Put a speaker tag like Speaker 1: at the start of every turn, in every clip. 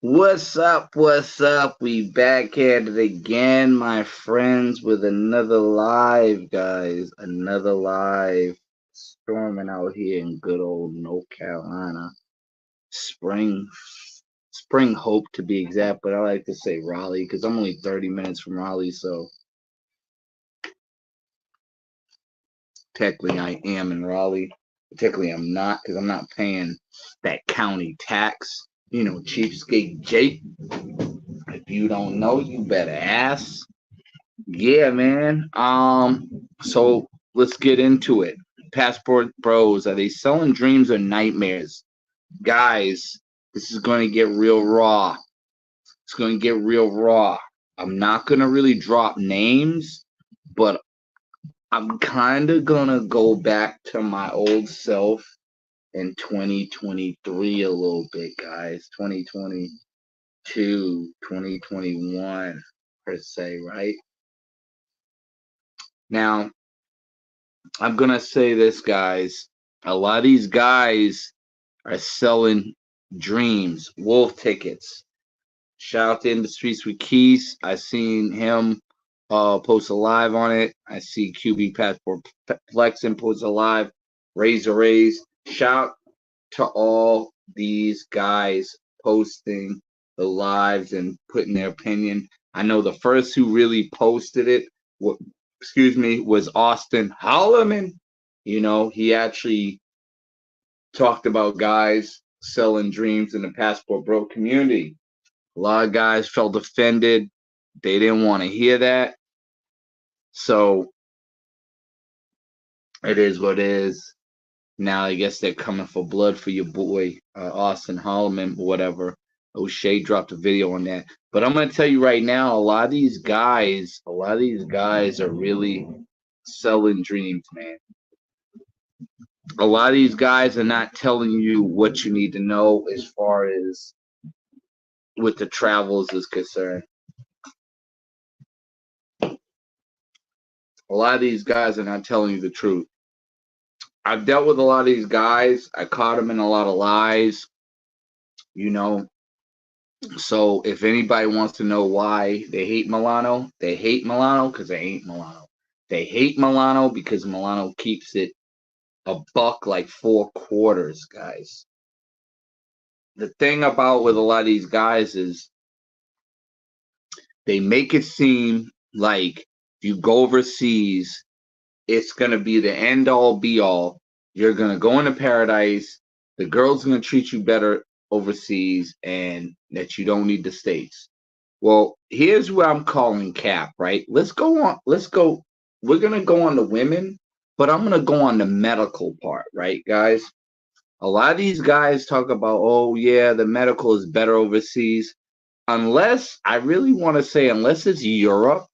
Speaker 1: What's up? What's up? We back at it again, my friends, with another live, guys. Another live storming out here in good old North Carolina. Spring, spring hope to be exact, but I like to say Raleigh because I'm only 30 minutes from Raleigh, so technically I am in Raleigh. Technically I'm not because I'm not paying that county tax. Cheapskate Jake. If you don't know, you better ask. Yeah, man. So let's get into it. Passport Bros, are they selling dreams or nightmares? Guys, this is going to get real raw. It's going to get real raw. I'm not going to really drop names, but I'm kind of going to go back to my old self in 2023 a little bit, guys. 2022, 2021, per se, right? Now, I'm gonna say this, guys. A lot of these guys are selling dreams, wolf tickets. Shout out to In the Streets with Keys. I seen him post a live on it. I see QB Passport Flexing post a live. Razor Raise. Shout to all these guys posting the lives and putting their opinion. I know the first who really posted it, was Austin Holloman. He actually talked about guys selling dreams in the Passport Bro community. A lot of guys felt offended. They didn't want to hear that. So it is what it is. Now I guess they're coming for blood for your boy Austin Holloman, whatever. O'Shea dropped a video on that. But I'm gonna tell you right now, a lot of these guys are really selling dreams, man. A lot of these guys are not telling you what you need to know as far as with the travels is concerned. A lot of these guys are not telling you the truth. I've dealt with a lot of these guys. I caught them in a lot of lies, you know. So if anybody wants to know why they hate Milano because they ain't Milano. They hate Milano because Milano keeps it a buck like 4 quarters, guys. The thing about with a lot of these guys is they make it seem like if you go overseas, it's gonna be the end all be all. You're gonna go into paradise. The girl's gonna treat you better overseas, and that you don't need the states. Well, here's where I'm calling cap. Right? Let's go on. Let's go. We're gonna go on the women, but I'm gonna go on the medical part. Right, guys? A lot of these guys talk about, oh yeah, the medical is better overseas. Unless I really want to say, unless it's Europe,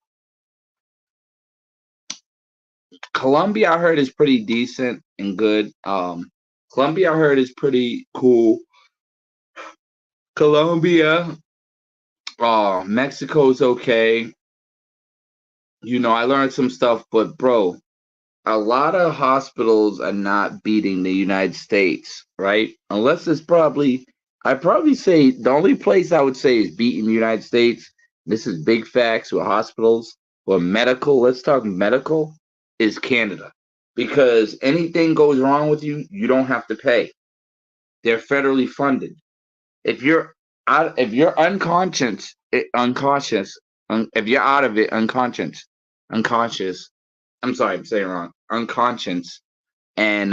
Speaker 1: Colombia I heard is pretty decent and good. Colombia I heard is pretty cool. Colombia, Mexico's okay. I learned some stuff, but bro, a lot of hospitals are not beating the United States, right? Unless it's I'd probably say the only place I would say is beating the United States. This is big facts with hospitals or medical. Let's talk medical is Canada because anything goes wrong with you, you don't have to pay. They're federally funded. If you're if you're if you're out of it, unconscious. I'm sorry, I'm saying it wrong. Unconscious, and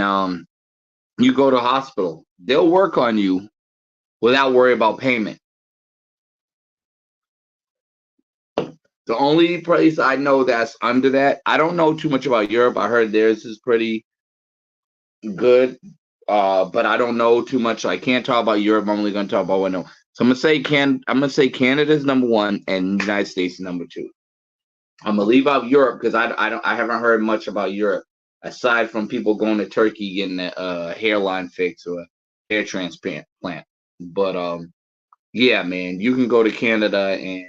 Speaker 1: you go to hospital, they'll work on you without worry about payment. The only place I know that's under that, I don't know too much about Europe. I heard theirs is pretty good, but I don't know too much. So I can't talk about Europe. I'm only going to talk about what I know. So I'm gonna say Canada's number one and United States is number two. I'm gonna leave out Europe because I haven't heard much about Europe aside from people going to Turkey getting a hairline fix or a hair transplant. But yeah, man, you can go to Canada and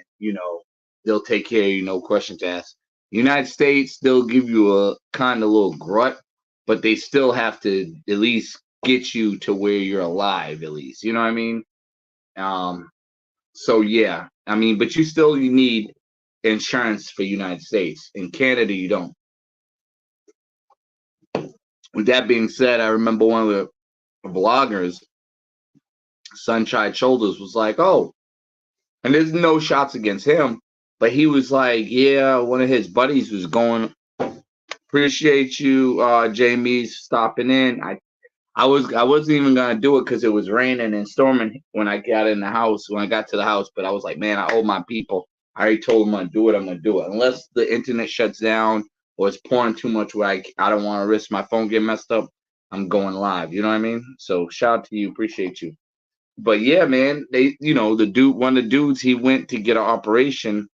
Speaker 1: they'll take care of you, no questions asked. United States, they'll give you a kind of little grunt, but they still have to at least get you to where you're alive, at least. You know what I mean? Um, So yeah, I mean, but you need insurance for United States. In Canada, you don't. With that being said, I remember one of the bloggers, Sunshine Shoulders, was like, "Oh," and there's no shots against him, but he was like, "Yeah, one of his buddies was going. Appreciate you, Jamie, stopping in. I wasn't even gonna do it because it was raining and storming when I got in the house, when I got to the house. But I was like, man, I owe my people. I already told them I'm gonna do it. I'm gonna do it. Unless the internet shuts down or it's pouring too much where I don't want to risk my phone getting messed up. I'm going live. You know what I mean? So shout out to you. Appreciate you. But yeah, man, the dude, one of the dudes, he went to get an operation.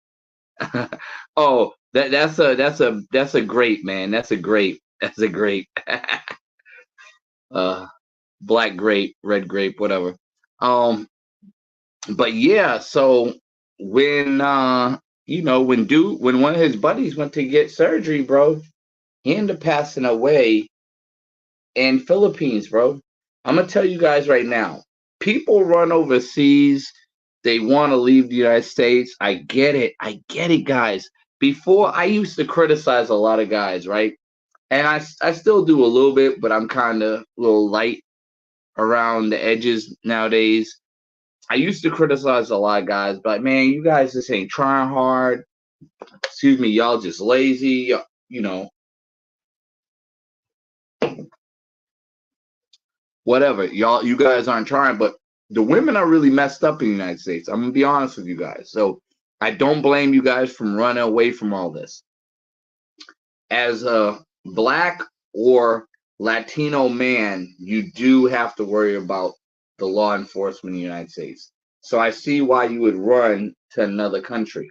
Speaker 1: Oh, that's a great, man. That's a great. uh Black grape, red grape, whatever. Um, but yeah, so when when one of his buddies went to get surgery, bro, he ended up passing away in Philippines, bro. I'm gonna tell you guys right now. People run overseas, they want to leave the United States. I get it. I get it, guys. Before I used to criticize a lot of guys, right? And I still do a little bit, but I'm kind of a little light around the edges nowadays. I used to criticize a lot of guys, but man, you guys just ain't trying hard. Excuse me, y'all just lazy. You know, whatever. You guys aren't trying, but the women are really messed up in the United States. I'm gonna be honest with you guys. So I don't blame you guys from running away from all this. As a black or Latino man, you do have to worry about the law enforcement in the United States. So I see why you would run to another country.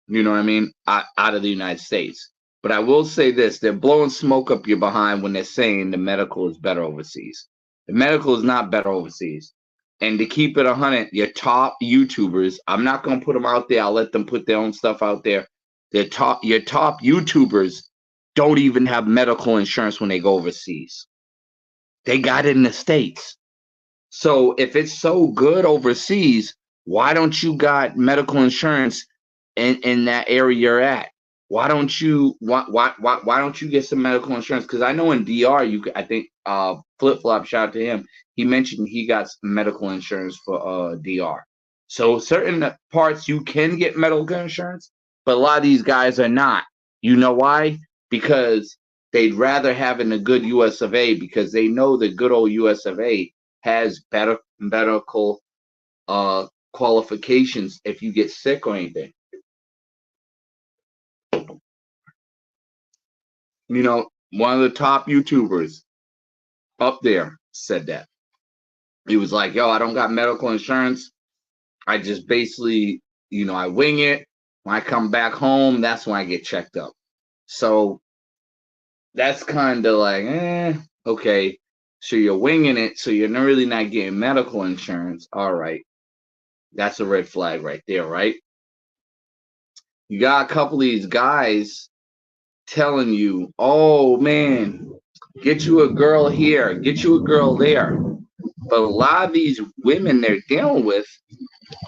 Speaker 1: You know what I mean? Out of the United States. But I will say this, they're blowing smoke up your behind when they're saying the medical is better overseas. The medical is not better overseas. And to keep it 100, your top YouTubers, I'm not going to put them out there. I'll let them put their own stuff out there. Your top YouTubers don't even have medical insurance when they go overseas. They got it in the States. So if it's so good overseas, why don't you got medical insurance in that area you're at? Why don't you get some medical insurance? Because I know in DR I think Flip Flop, shout out to him. He mentioned he got medical insurance for DR. So certain parts you can get medical insurance, but a lot of these guys are not. You know why? Because they'd rather having a good US of A because they know the good old US of A has better medical qualifications if you get sick or anything. You know, one of the top YouTubers up there said that. He was like, yo, I don't got medical insurance. I just basically, I wing it. When I come back home, that's when I get checked up. So that's kind of like, okay. So you're winging it. So you're really not getting medical insurance. All right. That's a red flag right there, right? You got a couple of these guys telling you, oh man, get you a girl here, get you a girl there. But a lot of these women they're dealing with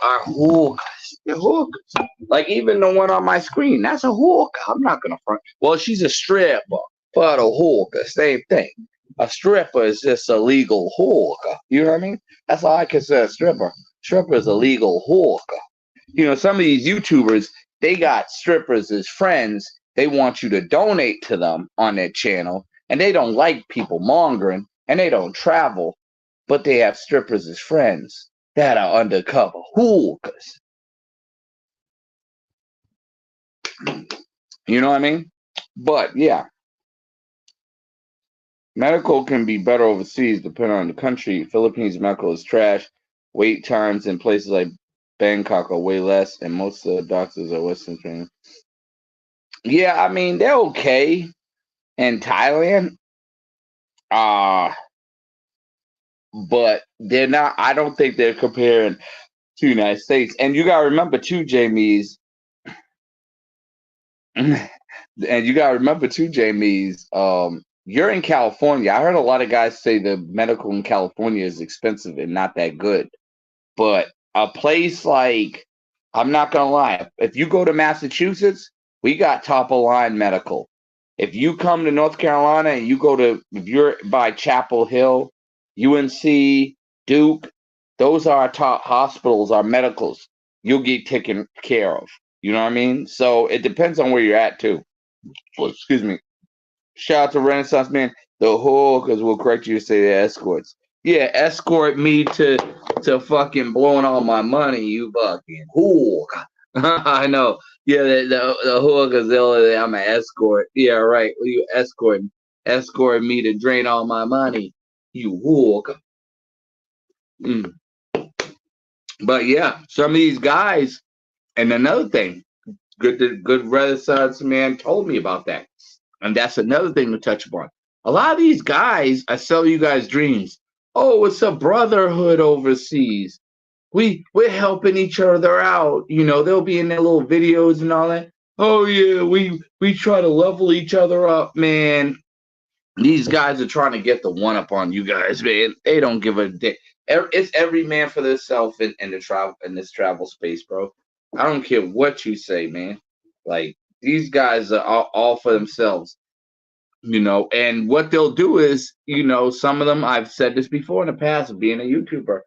Speaker 1: are hookers. They're hookers. Like even the one on my screen, that's a hooker. I'm not gonna front. Well, she's a stripper, but a hooker, same thing. A stripper is just a legal hooker. You know what I mean? That's all I consider a stripper. Stripper is a legal hooker. Some of these YouTubers, they got strippers as friends. They want you to donate to them on their channel, and they don't like people mongering, and they don't travel, but they have strippers as friends that are undercover hookers. You know what I mean? But yeah, medical can be better overseas depending on the country. Philippines medical is trash. Wait times in places like Bangkok are way less, and most of the doctors are Western trained. Yeah, I mean they're okay in Thailand. But they're not. I don't think they're comparing to the United States. And you gotta remember too, Jamie's, and you gotta remember too, Jamie's. You're in California. I heard a lot of guys say the medical in California is expensive and not that good. But a place like, I'm not gonna lie, if you go to Massachusetts, we got top of line medical. If you come to North Carolina and you go to, if you're by Chapel Hill, UNC, Duke, those are our top hospitals, our medicals. You'll get taken care of. You know what I mean? So it depends on where you're at too. Well, excuse me. Shout out to Renaissance Man. The hookers will correct you to say the escorts. Yeah, escort me to fucking blowing all my money, you fucking hook. I know. Yeah, the hookers, I'm an escort. Yeah, right. Well, you escort me to drain all my money, you hook. Mm. But yeah, some of these guys, and another thing, good Renaissance Man told me about that. And that's another thing to touch upon. A lot of these guys, I sell you guys dreams. Oh, it's a brotherhood overseas. We're helping each other out. You know, they'll be in their little videos and all that. Oh yeah, we try to level each other up, man. These guys are trying to get the one up on you guys, man. They don't give a dick. It's every man for themselves in the travel in this travel space, bro. I don't care what you say, man. Like these guys are all for themselves, you know. And what they'll do is, you know, some of them, I've said this before in the past of being a YouTuber,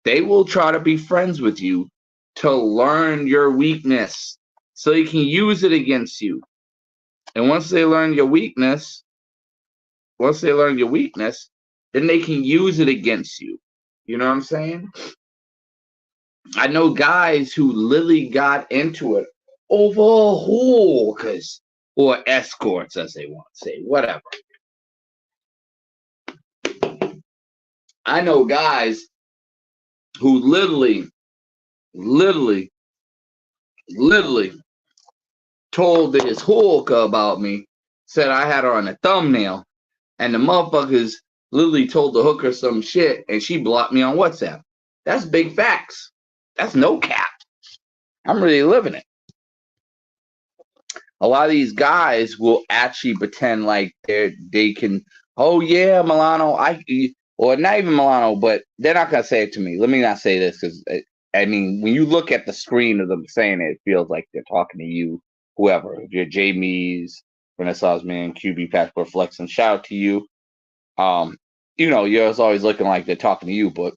Speaker 1: they will try to be friends with you to learn your weakness so you can use it against you. And once they learn your weakness, then they can use it against you. You know what I'm saying? I know guys who literally got into it over hookers or escorts, as they want to say, whatever. I know guys who literally, literally told this hooker about me, said I had her on a thumbnail, and the motherfuckers literally told the hooker some shit, and she blocked me on WhatsApp. That's big facts. That's no cap. I'm really living it. A lot of these guys will actually pretend like they can. Oh yeah, Milano. Or not even Milano, but they're not gonna say it to me. Let me not say this because I mean, when you look at the screen of them saying it, it feels like they're talking to you, whoever. If you're Jamie's, Renaissance Man, QB Passport Flex, and shout out to you. You know, you're always looking like they're talking to you, but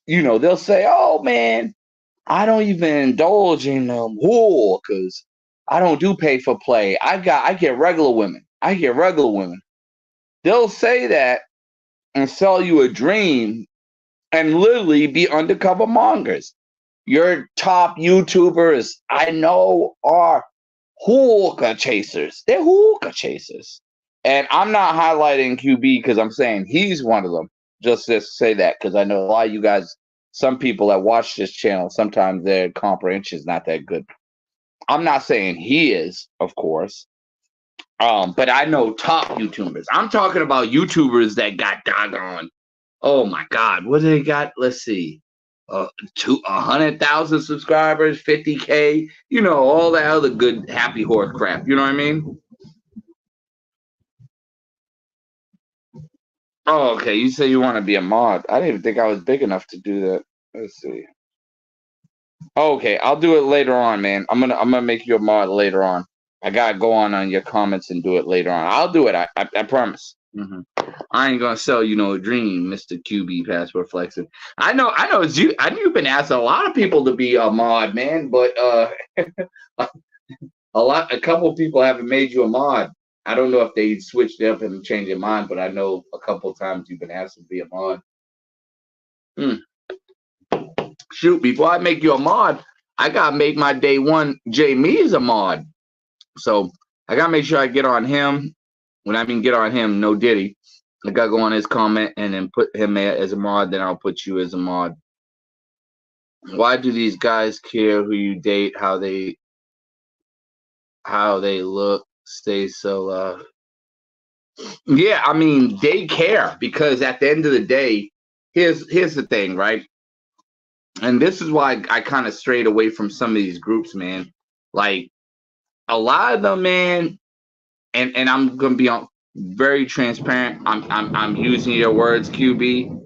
Speaker 1: you know, they'll say, "Oh man, I don't even indulge in because I don't do pay for play. I get regular women. I get regular women." They'll say that and sell you a dream and literally be undercover mongers. Your top YouTubers I know are hookah chasers. They're hookah chasers. And I'm not highlighting QB because I'm saying he's one of them. Just to say that because I know a lot of you guys, some people that watch this channel, sometimes their comprehension is not that good. I'm not saying he is, of course. But I know top YouTubers. I'm talking about YouTubers that got doggone. Oh my God, what do they got? Let's see. 100,000 subscribers, 50K, you know, all that other good happy horse crap. You know what I mean? Oh, okay. You say you want to be a mod. I didn't even think I was big enough to do that. Let's see. Okay, I'll do it later on, man. I'm gonna make you a mod later on. I gotta go on your comments and do it later on. I'll do it. I promise. I ain't gonna sell you no dream, Mr. QB Passport Flexing. I know it's you. I know you've been asking a lot of people to be a mod, man, but a couple of people haven't made you a mod. I don't know if they switched up and changed their mind, but I know a couple of times you've been asked to be a mod. Shoot, before I make you a mod, I gotta make my day one Jamie as a mod. So I gotta make sure I get on him. When I mean get on him, no Diddy. I gotta go on his comment and then put him as a mod. Then I'll put you as a mod. Why do these guys care who you date? How they look? Stay so. Yeah, I mean they care because at the end of the day, here's the thing, right? And this is why I kind of strayed away from some of these groups, man. Like a lot of them, man, and I'm gonna be very transparent. I'm using your words, QB.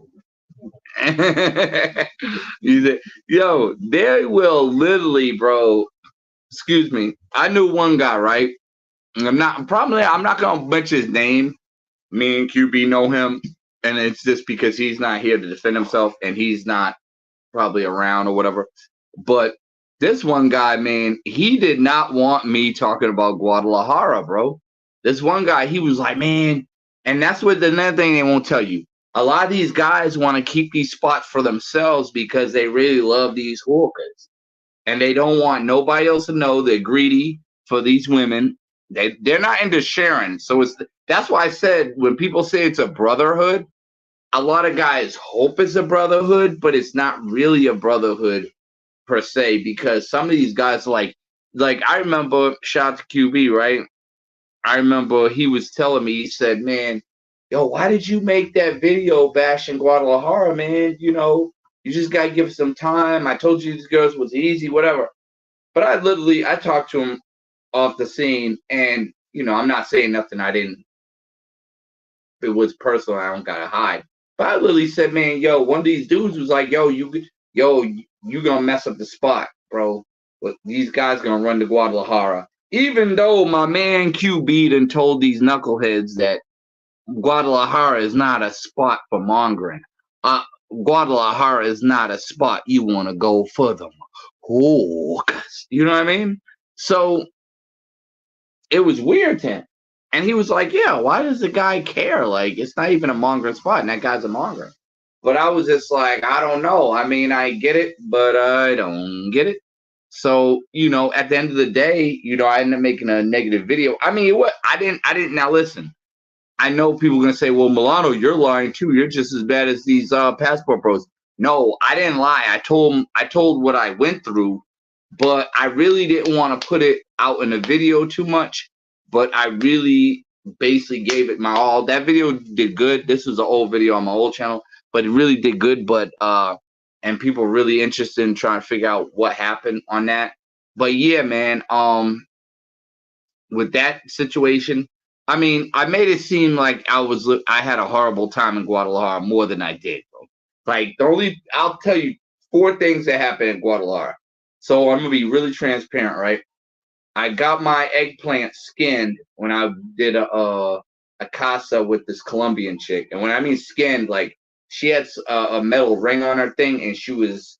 Speaker 1: You said, yo, they will literally, bro. Excuse me. I knew one guy, right? I'm not gonna mention his name. Me and QB know him, and it's just because he's not here to defend himself, and he's not probably around or whatever. But this one guy, man, he did not want me talking about Guadalajara, bro. This one guy, he was like, man, and that's what another thing they won't tell you. A lot of these guys want to keep these spots for themselves because they really love these hawkers. And they don't want nobody else to know they're greedy for these women. They're not into sharing. So that's why I said when people say it's a brotherhood, a lot of guys hope it's a brotherhood, but it's not really a brotherhood per se, because some of these guys like I remember, shout out to QB, right? I remember he was telling me, he said, man, yo, why did you make that video bashing Guadalajara, man? You just gotta give it some time. I told you these girls was easy, whatever. But I talked to him off the scene, and I'm not saying nothing I didn't. If it was personal, I don't gotta hide. But I literally said, man, yo, one of these dudes was like, yo, you gonna mess up the spot, bro. But these guys gonna run to Guadalajara. Even though my man QB done told these knuckleheads that Guadalajara is not a spot for mongering. Guadalajara is not a spot you want to go for them. Oh, you know what I mean? So it was weird to him. And he was like, yeah, why does the guy care? Like, it's not even a mongering spot, and that guy's a monger. But I was just like, I don't know. I mean, I get it, but I don't get it. So, at the end of the day, I ended up making a negative video. I mean, what I didn't now listen. I know people are gonna say, well, Milano, you're lying too. You're just as bad as these passport pros. No, I didn't lie. I told what I went through, but I really didn't want to put it out in a video too much. But I really basically gave it my all. That video did good. This was an old video on my old channel, but it really did good. But and people are really interested in trying to figure out what happened on that. But yeah, man, with that situation, I mean, I made it seem like I had a horrible time in Guadalajara more than I did, bro. Like I'll tell you 4 things that happened in Guadalajara. So I'm gonna be really transparent, right? I got my eggplant skinned when I did a casa with this Colombian chick, and when I mean skinned, like she had a metal ring on her thing, and she was,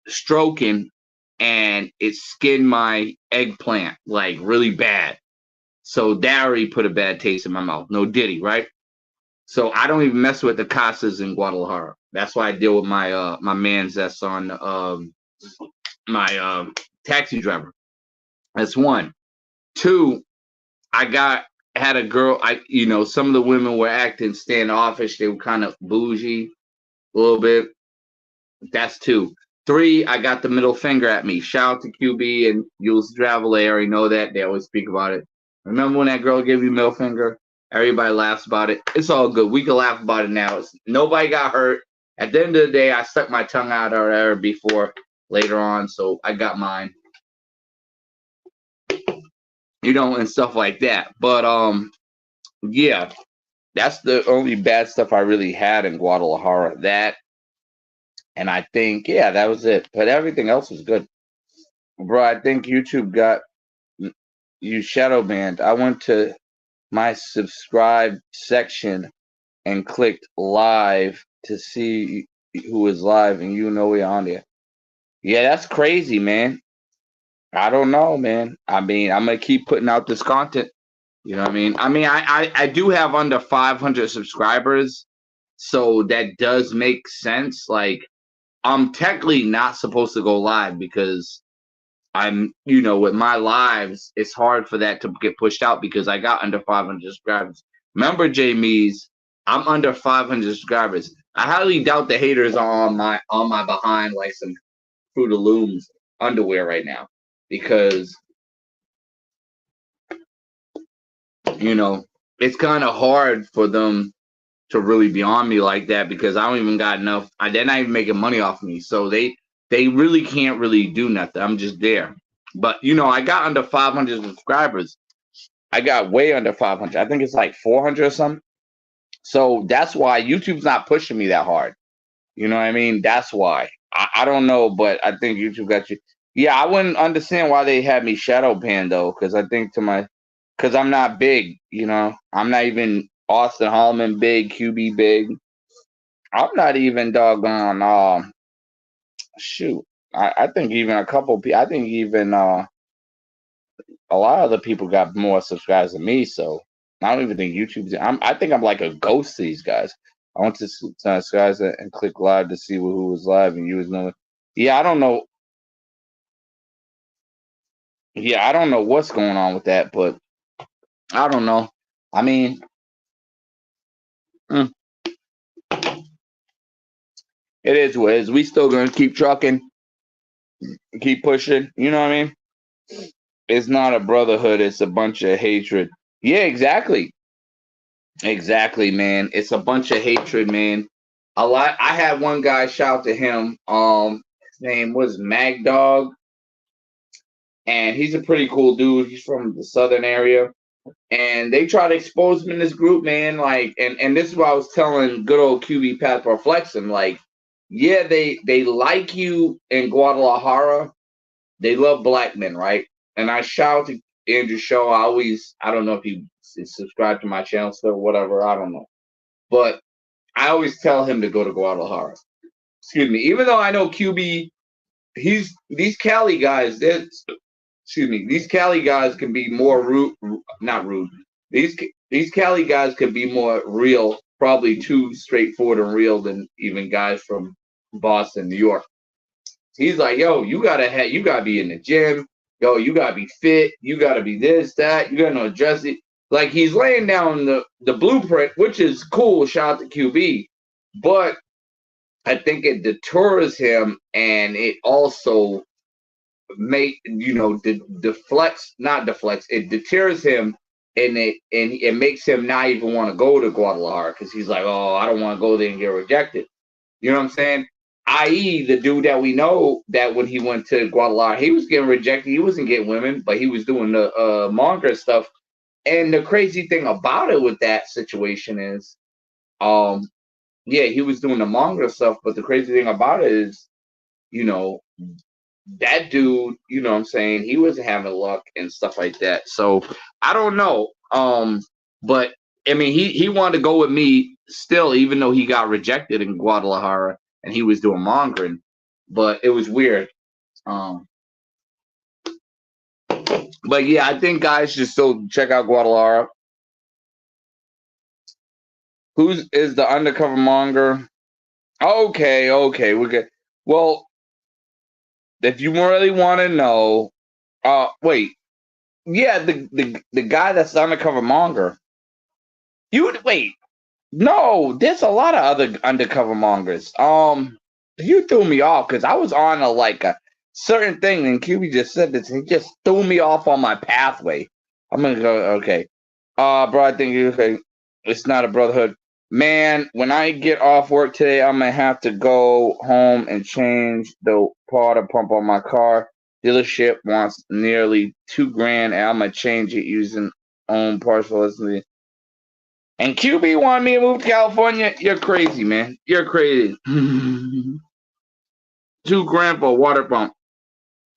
Speaker 1: stroking, and it skinned my eggplant like really bad. So that already put a bad taste in my mouth. No Diddy, right? So I don't even mess with the casas in Guadalajara. That's why I deal with my my man's that's on my taxi driver. That's one. Two, had a girl. Some of the women were acting standoffish. They were kind of bougie a little bit. That's two. Three, I got the middle finger at me. Shout out to QB and Jules Travel. They already know that. They always speak about it. Remember when that girl gave you middle finger? Everybody laughs about it. It's all good. We can laugh about it now. Nobody got hurt. At the end of the day, I stuck my tongue out at her before later on, so I got mine. And stuff like that. But yeah, that's the only bad stuff I really had in Guadalajara. That, and I think, yeah, that was it. But everything else was good. Bro, I think YouTube got you shadow banned. I went to my subscribe section and clicked live to see who is live, and we're on there. Yeah, that's crazy, man. I don't know, man. I mean, I'm gonna keep putting out this content. You know what I mean? I do have under 500 subscribers, so that does make sense. Like, I'm technically not supposed to go live because I'm, with my lives, it's hard for that to get pushed out because I got under 500 subscribers. Remember, Jamies, I'm under 500 subscribers. I highly doubt the haters are on my behind like some Fruit of Looms underwear right now because it's kind of hard for them to really be on me like that because I don't even got enough. They're not even making money off me, so they really can't really do nothing. I'm just there. But I got under 500 subscribers. I got way under 500. I think it's like 400 or something. So that's why YouTube's not pushing me that hard. You know what I mean? That's why. I don't know, but I think YouTube got you. Yeah, I wouldn't understand why they had me shadow ban though, because I think because I'm not big. You know, I'm not even Austin Hallman big, QB big. I'm not even doggone. Shoot, I think even a couple. I think even a lot of other people got more subscribers than me. So I don't even think YouTube's. I think I'm like a ghost to these guys. I went to guys and click live to see who was live, and you was knowing. Yeah, I don't know. Yeah, I don't know what's going on with that, but I don't know. I mean, mm, it is what it is. We still gonna keep trucking, keep pushing. You know what I mean? It's not a brotherhood. It's a bunch of hatred. Yeah, exactly. Exactly, man. It's a bunch of hatred, man. A lot. I had one guy shout to him. His name was Mag Dog, and he's a pretty cool dude. He's from the southern area, and they try to expose him in this group, man. Like, and this is what I was telling good old QB Pat for flexing. Like, yeah, they like you in Guadalajara. They love black men, right? And I shout to Andrew Shaw. I don't know if he subscribed to my channel still, whatever. I don't know, but I always tell him to go to Guadalajara. Excuse me. Even though I know QB, these Cali guys. Excuse me. These Cali guys can be more rude, not rude. These Cali guys can be more real, probably too straightforward and real than even guys from Boston, New York. He's like, yo, you gotta be in the gym. Yo, you gotta be fit. You gotta be this, that. You gotta know address it. Like he's laying down the blueprint, which is cool. Shout out to QB, but I think it deters him, and it also deflects, not deflects. It deters him, and it makes him not even want to go to Guadalajara because he's like, oh, I don't want to go there and get rejected. You know what I'm saying? I.e., the dude that we know that when he went to Guadalajara, he was getting rejected. He wasn't getting women, but he was doing the manga stuff. And the crazy thing about it with that situation is, um, yeah, he was doing the manga stuff, but the crazy thing about it is, you know, that dude, you know what I'm saying, he wasn't having luck and stuff like that. So I don't know. But I mean he wanted to go with me still, even though he got rejected in Guadalajara and he was doing mongering. But it was weird. Um but yeah, I think guys should still check out Guadalajara. Who's is the undercover monger? Okay, we're good. Well, if you really want to know, wait, yeah, the guy that's the undercover monger. You would wait. No, there's a lot of other undercover mongers. You threw me off because I was on a certain thing, and QB just said this. He just threw me off on my pathway. I'm gonna go. Okay, bro, I think okay. It's not a brotherhood, man. When I get off work today, I'm gonna have to go home and change the water pump on my car. Dealership wants nearly $2,000, and I'm gonna change it using own parcel. And QB wanted me to move to California. You're crazy, man. You're crazy. $2,000 for a water pump.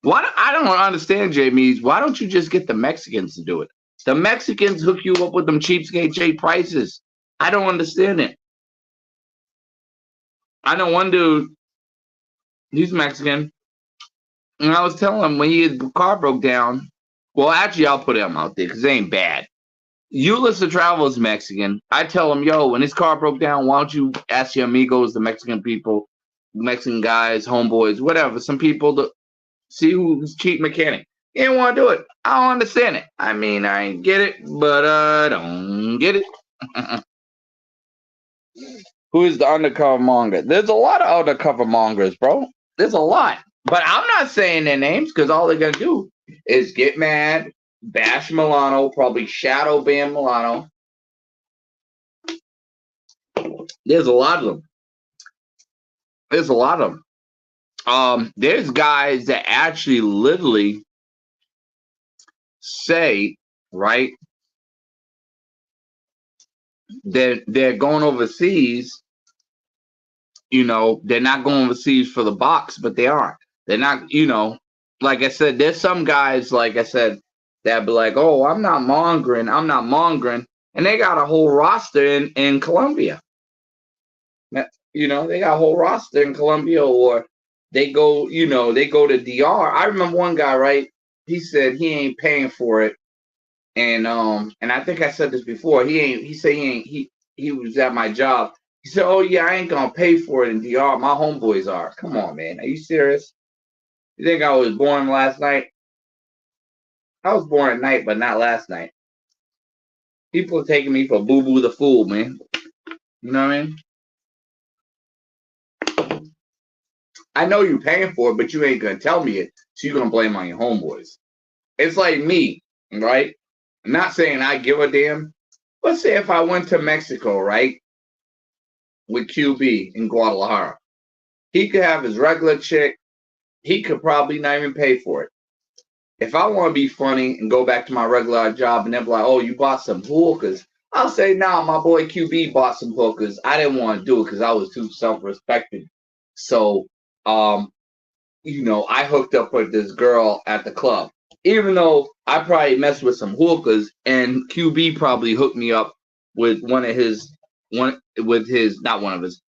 Speaker 1: I don't understand, Jamie. Why don't you just get the Mexicans to do it? The Mexicans hook you up with them cheapskate prices. I don't understand it. I know one dude, he's Mexican, and I was telling him when his car broke down. Well, actually, I'll put him out there because it ain't bad. Ulysses Travel is Mexican. I tell him, yo, when his car broke down, why don't you ask your amigos, the Mexican people, Mexican guys, homeboys, whatever, some people to see who's cheap mechanic. He didn't want to do it. I don't understand it. I mean, I get it, but I don't get it. Who is the undercover monger? There's a lot of undercover mongers, bro. There's a lot. But I'm not saying their names because all they're going to do is get mad, bash Milano, probably shadow ban Milano. There's a lot of them. There's a lot of them. There's guys that actually literally say, right, they're going overseas You know, they're not going overseas for the box, but they aren't. They're not, you know, like I said, there's some guys, like I said, that be like, oh, I'm not mongering. And they got a whole roster in Colombia. You know, they got a whole roster in Colombia, or they go, you know, they go to DR. I remember one guy, right? He said he ain't paying for it. And I think I said this before. He said he was at my job. He said, oh yeah, I ain't gonna pay for it in DR. My homeboys are. Come on, man. Are you serious? You think I was born last night? I was born at night, but not last night. People are taking me for Boo Boo the Fool, man. You know what I mean? I know you're paying for it, but you ain't gonna tell me it, so you're gonna blame on your homeboys. It's like me, right? I'm not saying I give a damn. Let's say if I went to Mexico, right, with QB in Guadalajara, he could have his regular chick. He could probably not even pay for it. If I want to be funny and go back to my regular job and they're like, oh, you bought some hookahs, I'll say, nah, my boy QB bought some hookahs. I didn't want to do it because I was too self-respecting. So, you know, I hooked up with this girl at the club. Even though I probably messed with some hookahs, and QB probably hooked me up with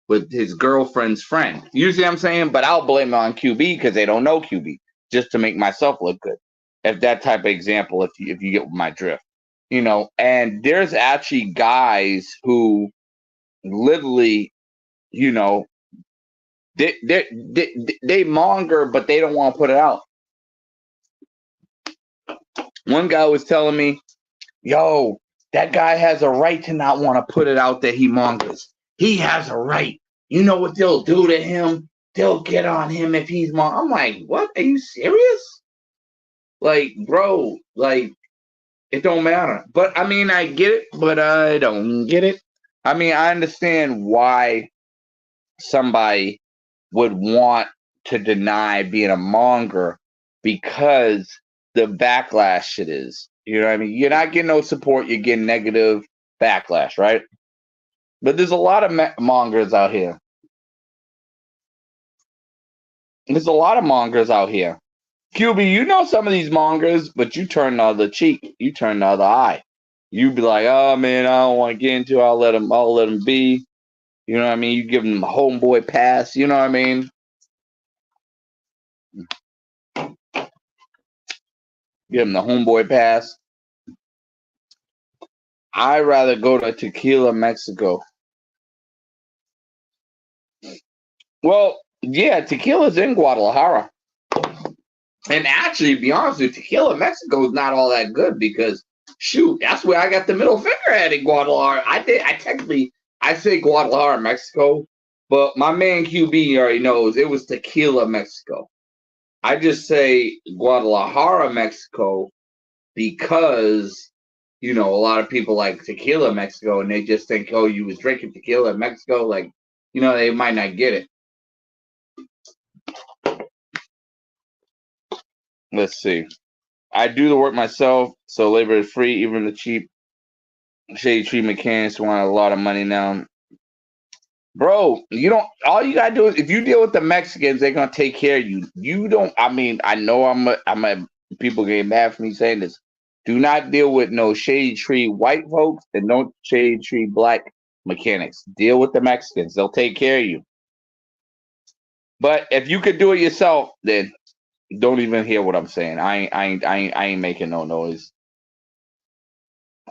Speaker 1: with his girlfriend's friend. You see what I'm saying? But I'll blame it on QB because they don't know QB, just to make myself look good. If that type of example, if you get my drift, you know. And there's actually guys who literally, you know, they monger, but they don't want to put it out. One guy was telling me, yo, that guy has a right to not want to put it out that he mongers. He has a right. You know what they'll do to him? They'll get on him if he's mong. I'm like, what? Are you serious? Like, bro, like, it don't matter. But I mean, I get it, but I don't get it. I mean, I understand why somebody would want to deny being a monger because the backlash it is. You know what I mean? You're not getting no support, you're getting negative backlash, right? But there's a lot of mongers out here. There's a lot of mongers out here. QB, you know some of these mongers, but you turn the other cheek. You turn the other eye. You be like, oh man, I don't want to get into it. I'll let them be. You know what I mean? You give them a homeboy pass. You know what I mean? Give them the homeboy pass. I'd rather go to Tequila, Mexico. Well, yeah, tequila's in Guadalajara. And actually, to be honest with you, Tequila, Mexico is not all that good because, shoot, that's where I got the middle finger at in Guadalajara. I say Guadalajara, Mexico, but my man QB already knows it was Tequila, Mexico. I just say Guadalajara, Mexico because, you know, a lot of people like Tequila, Mexico, and they just think, oh, you was drinking tequila in Mexico. Like, you know, they might not get it. Let's see. I do the work myself, so labor is free. Even the cheap shady tree mechanics want a lot of money now. Bro, you don't. All you gotta do is if you deal with the Mexicans, they're gonna take care of you. You don't. I mean, I know I'm a. People getting mad for me saying this. Do not deal with no shady tree white folks and no shady tree black mechanics. Deal with the Mexicans. They'll take care of you. But if you could do it yourself, then don't even hear what I'm saying. I ain't making no noise.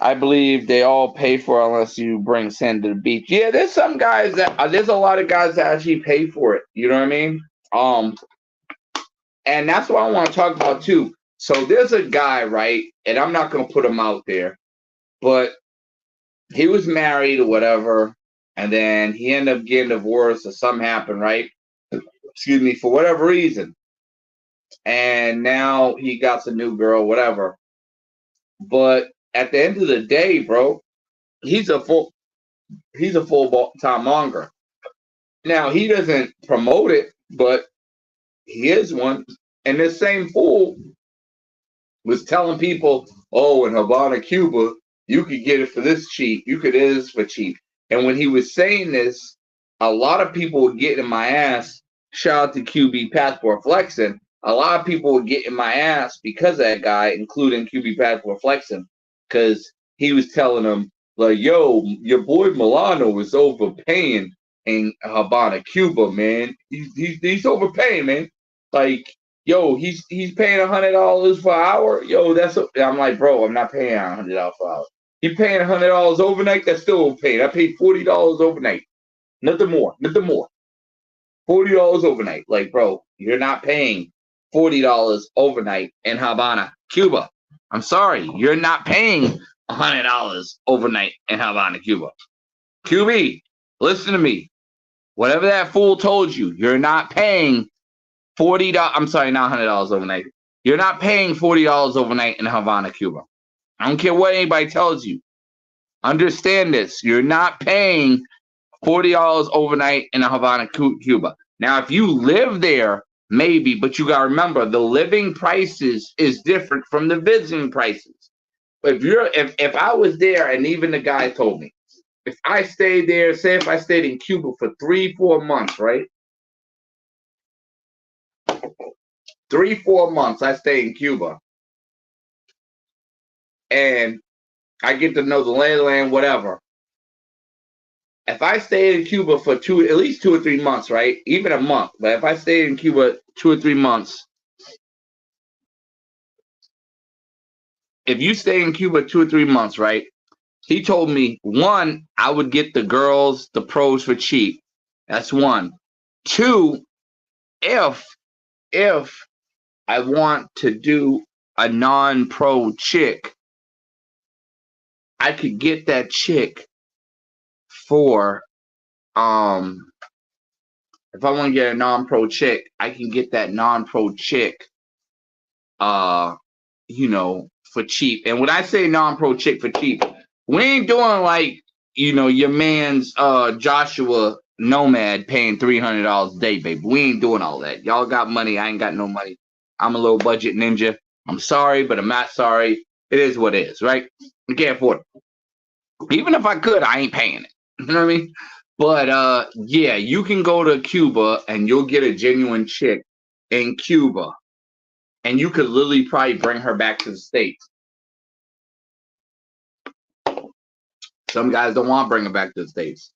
Speaker 1: I believe they all pay for it unless you bring sand to the beach. Yeah, there's some guys that there's a lot of guys that actually pay for it. You know what I mean? And that's what I want to talk about too. So there's a guy, right? And I'm not gonna put him out there, but he was married or whatever, and then he ended up getting divorced or something happened, right? Excuse me, for whatever reason. And now he got a new girl, whatever. But at the end of the day, bro, he's a full-time monger. Now he doesn't promote it, but he is one. And this same fool was telling people, "Oh, in Havana, Cuba, you could get it for this cheap. You could get this for cheap." And when he was saying this, a lot of people were getting my ass. Shout out to QB Passport Flexing. A lot of people were getting my ass because of that guy, including QB Passport Flexing, because he was telling them, like, yo, your boy Milano is overpaying in Havana, Cuba, man. He's overpaying, man. Like, yo, he's paying $100 per hour. Yo, I'm like, bro, I'm not paying $100 per hour. You paying $100 overnight? That's still overpaid. I paid $40 overnight. Nothing more. Nothing more. $40 overnight. Like, bro, you're not paying $40 overnight in Havana, Cuba. I'm sorry, you're not paying $100 overnight in Havana, Cuba. QB, listen to me. Whatever that fool told you, you're not paying $40. I'm sorry, not $100 overnight. You're not paying $40 overnight in Havana, Cuba. I don't care what anybody tells you. Understand this. You're not paying $40 overnight in Havana, Cuba. Now, if you live there, maybe, but you gotta remember the living prices is different from the visiting prices. If I was there, and even the guy told me, if I stayed there, say if I stayed in Cuba for 3-4 months, right? 3-4 months I stay in Cuba, and I get to know the land, whatever. If I stayed in Cuba for at least 2 or 3 months, right? Even a month, but if I stayed in Cuba 2 or 3 months, if you stay in Cuba 2 or 3 months, right? He told me, one, I would get the girls, the pros for cheap. That's one. Two, if I want to do a non-pro chick, I could get that chick for if I want to get a non-pro chick, I can get that non-pro chick for cheap. And when I say non-pro chick for cheap, we ain't doing like, your man's Joshua Nomad paying $300 a day, baby. We ain't doing all that. Y'all got money. I ain't got no money. I'm a low budget ninja. I'm sorry, but I'm not sorry. It is what it is, right? I can't afford it. Even if I could, I ain't paying it. You know what I mean? But yeah, you can go to Cuba and you'll get a genuine chick in Cuba. And you could literally probably bring her back to the States. Some guys don't want to bring her back to the States.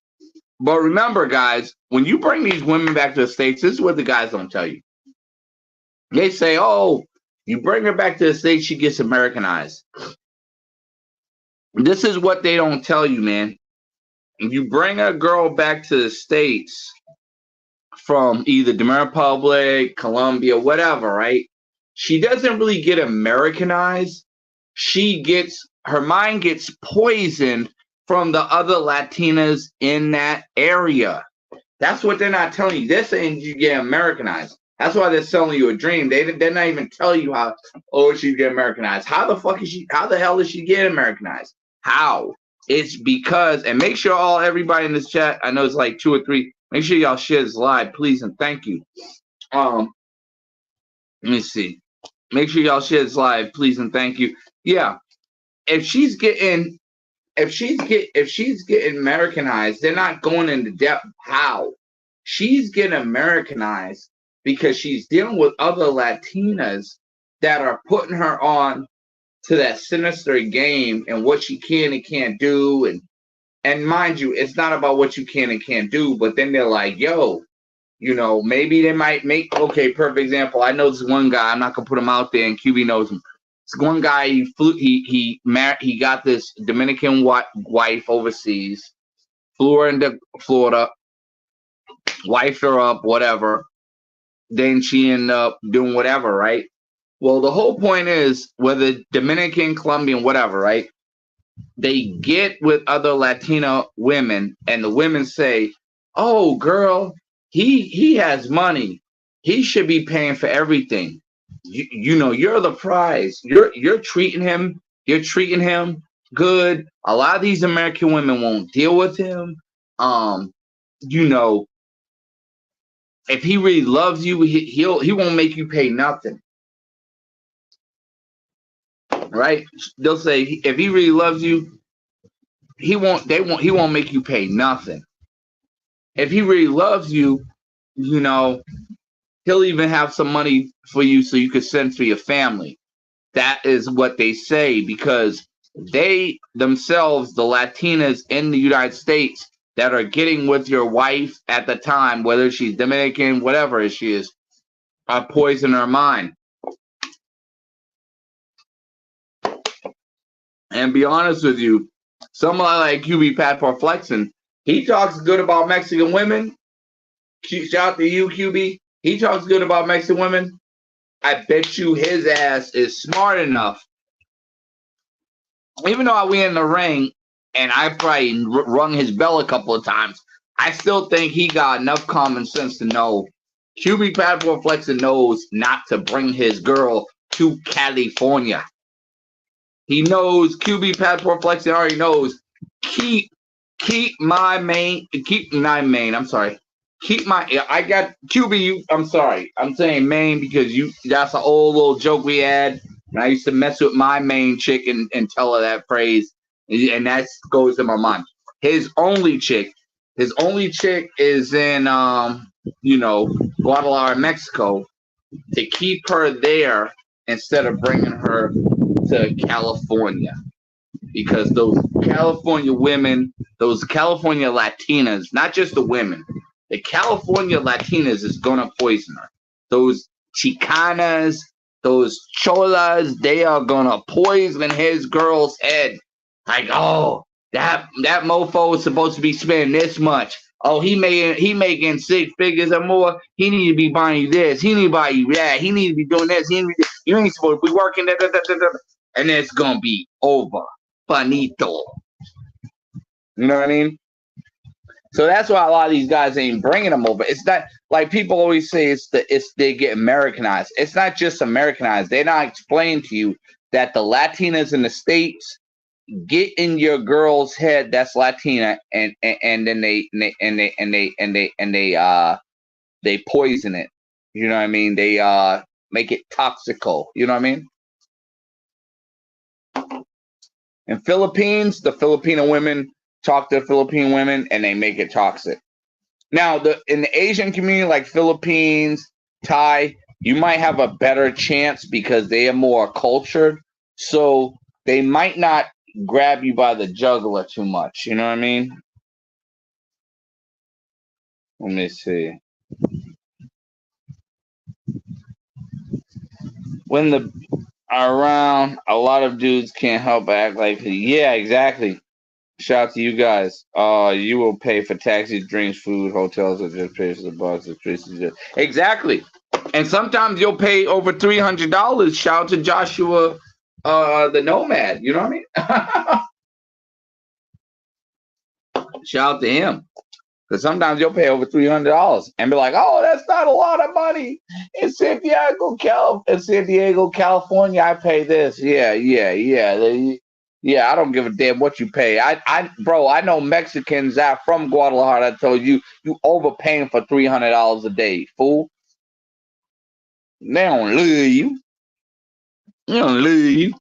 Speaker 1: But remember, guys, when you bring these women back to the States, this is what the guys don't tell you. They say, oh, you bring her back to the States, she gets Americanized. This is what they don't tell you, man. If you bring a girl back to the States from either Dominican Republic, Colombia, whatever, right? She doesn't really get Americanized. Her mind gets poisoned from the other Latinas in that area. That's what they're not telling you. They're saying you get Americanized. That's why they're selling you a dream. They're not even telling you how, she get Americanized. How the hell is she get Americanized? How? It's because, and make sure everybody in this chat, I know it's like 2 or 3, make sure y'all share this live, please, and thank you. Let me see. Make sure y'all share this live, please, and thank you. Yeah. If she's getting Americanized, they're not going into depth how. She's getting Americanized because she's dealing with other Latinas that are putting her on to that sinister game and what she can and can't do. And mind you, it's not about what you can and can't do, but then they're like, yo, maybe they might make, okay, perfect example. I know this one guy, I'm not going to put him out there, and QB knows him. This one guy, he got this Dominican wife overseas, flew her into Florida, wifed her up, whatever. Then she ended up doing whatever, right? Well, the whole point is, whether Dominican, Colombian, whatever, right? They get with other Latina women, and the women say, oh, girl, he has money. He should be paying for everything. You're the prize. You're treating him. You're treating him good. A lot of these American women won't deal with him. If he really loves you, he won't make you pay nothing. Right? They'll say if he really loves you, he won't make you pay nothing. if he really loves you, you know, he'll even have some money for you so you could send for your family. That is what they say, because they themselves, the Latinas in the United States that are getting with your wife at the time, whether she's Dominican, whatever she is, are poisoning her mind. And be honest with you, somebody like QB Pat for flexing, he talks good about Mexican women. Shout out to you, QB. He talks good about Mexican women. I bet you his ass is smart enough. Even though we in the ring and I probably rung his bell a couple of times, I still think he got enough common sense to know QB Pat for flexing knows not to bring his girl to California. He knows QB Pat for flexing already knows keep my main. I'm sorry. I got QB. I'm sorry. I'm saying main because that's an old little joke we had. And I used to mess with my main chick and tell her that phrase. And that goes in my mind. His only chick is in, Guadalajara, Mexico, to keep her there instead of bringing her to California. Because those California women, those California Latinas, not just the women, the California Latinas is going to poison her. Those Chicanas, those Cholas, they are going to poison his girl's head. Like, oh, that mofo is supposed to be spending this much. Oh, he making 6 figures or more. He need to be buying you this. He need to buy you that. He need to be doing this. You ain't supposed to be working. And it's going to be over. Finito. You know what I mean? So that's why a lot of these guys ain't bringing them over. It's not like people always say they get Americanized. It's not just Americanized. They're not explaining to you that the Latinas in the States get in your girl's head that's Latina and then they poison it. You know what I mean? They make it toxical. You know what I mean? In Philippines, the Filipino women talk to Philippine women and they make it toxic. Now, in the Asian community, like Philippines, Thai, you might have a better chance because they are more cultured. So they might not grab you by the jugular too much. You know what I mean? Let me see. When the around, a lot of dudes can't help but act like, yeah, exactly. Shout out to you guys. You will pay for taxis, drinks, food, hotels, or just pay for the bus, electricity. Exactly. And sometimes you'll pay over $300. Shout out to Joshua, the Nomad. You know what I mean? Shout out to him. Because sometimes you'll pay over $300 and be like, oh, that's not a lot of money. In San Diego, California, I pay this. Yeah. Yeah, I don't give a damn what you pay. Bro, I know Mexicans that from Guadalajara that told you overpaying for $300 a day, fool. They don't love you. They don't love you.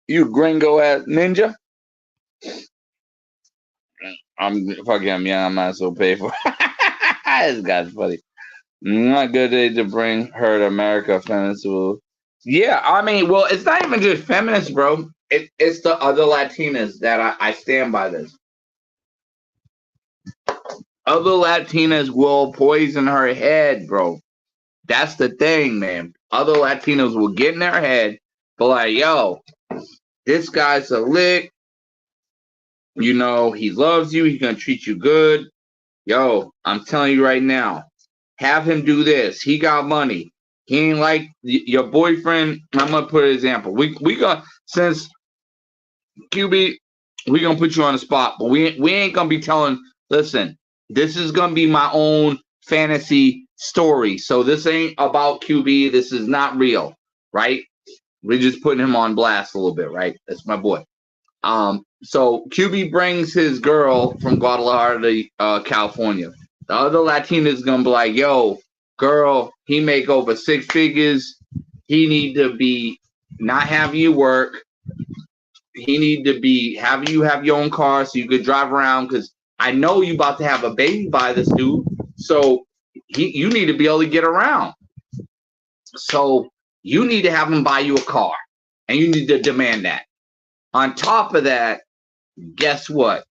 Speaker 1: You gringo ass ninja. I'm fucking young. I might as well pay for it. This guy's funny. Not good day to bring her to America. Feminists will. Yeah, I mean, well, it's not even just feminists, bro. It's the other Latinas that I stand by this. Other Latinas will poison her head, bro. That's the thing, man. Other Latinos will get in their head, but like, yo, this guy's a lick. You know, he loves you. He's gonna treat you good. Yo, I'm telling you right now, have him do this. He got money. He ain't like your boyfriend. I'm gonna put an example. We got, since QB, we gonna put you on the spot, but we ain't gonna be telling. Listen, this is gonna be my own fantasy story. So this ain't about QB. This is not real, right? We're just putting him on blast a little bit, right? That's my boy. So QB brings his girl from Guadalajara to California. The other Latina is gonna be like, yo, girl, he make over 6 figures. He need to be not have you work. he need to be having you have your own car so you could drive around, because I know you about to have a baby by this dude. So you need to be able to get around. So you need to have him buy you a car, and you need to demand that. On top of that, guess what?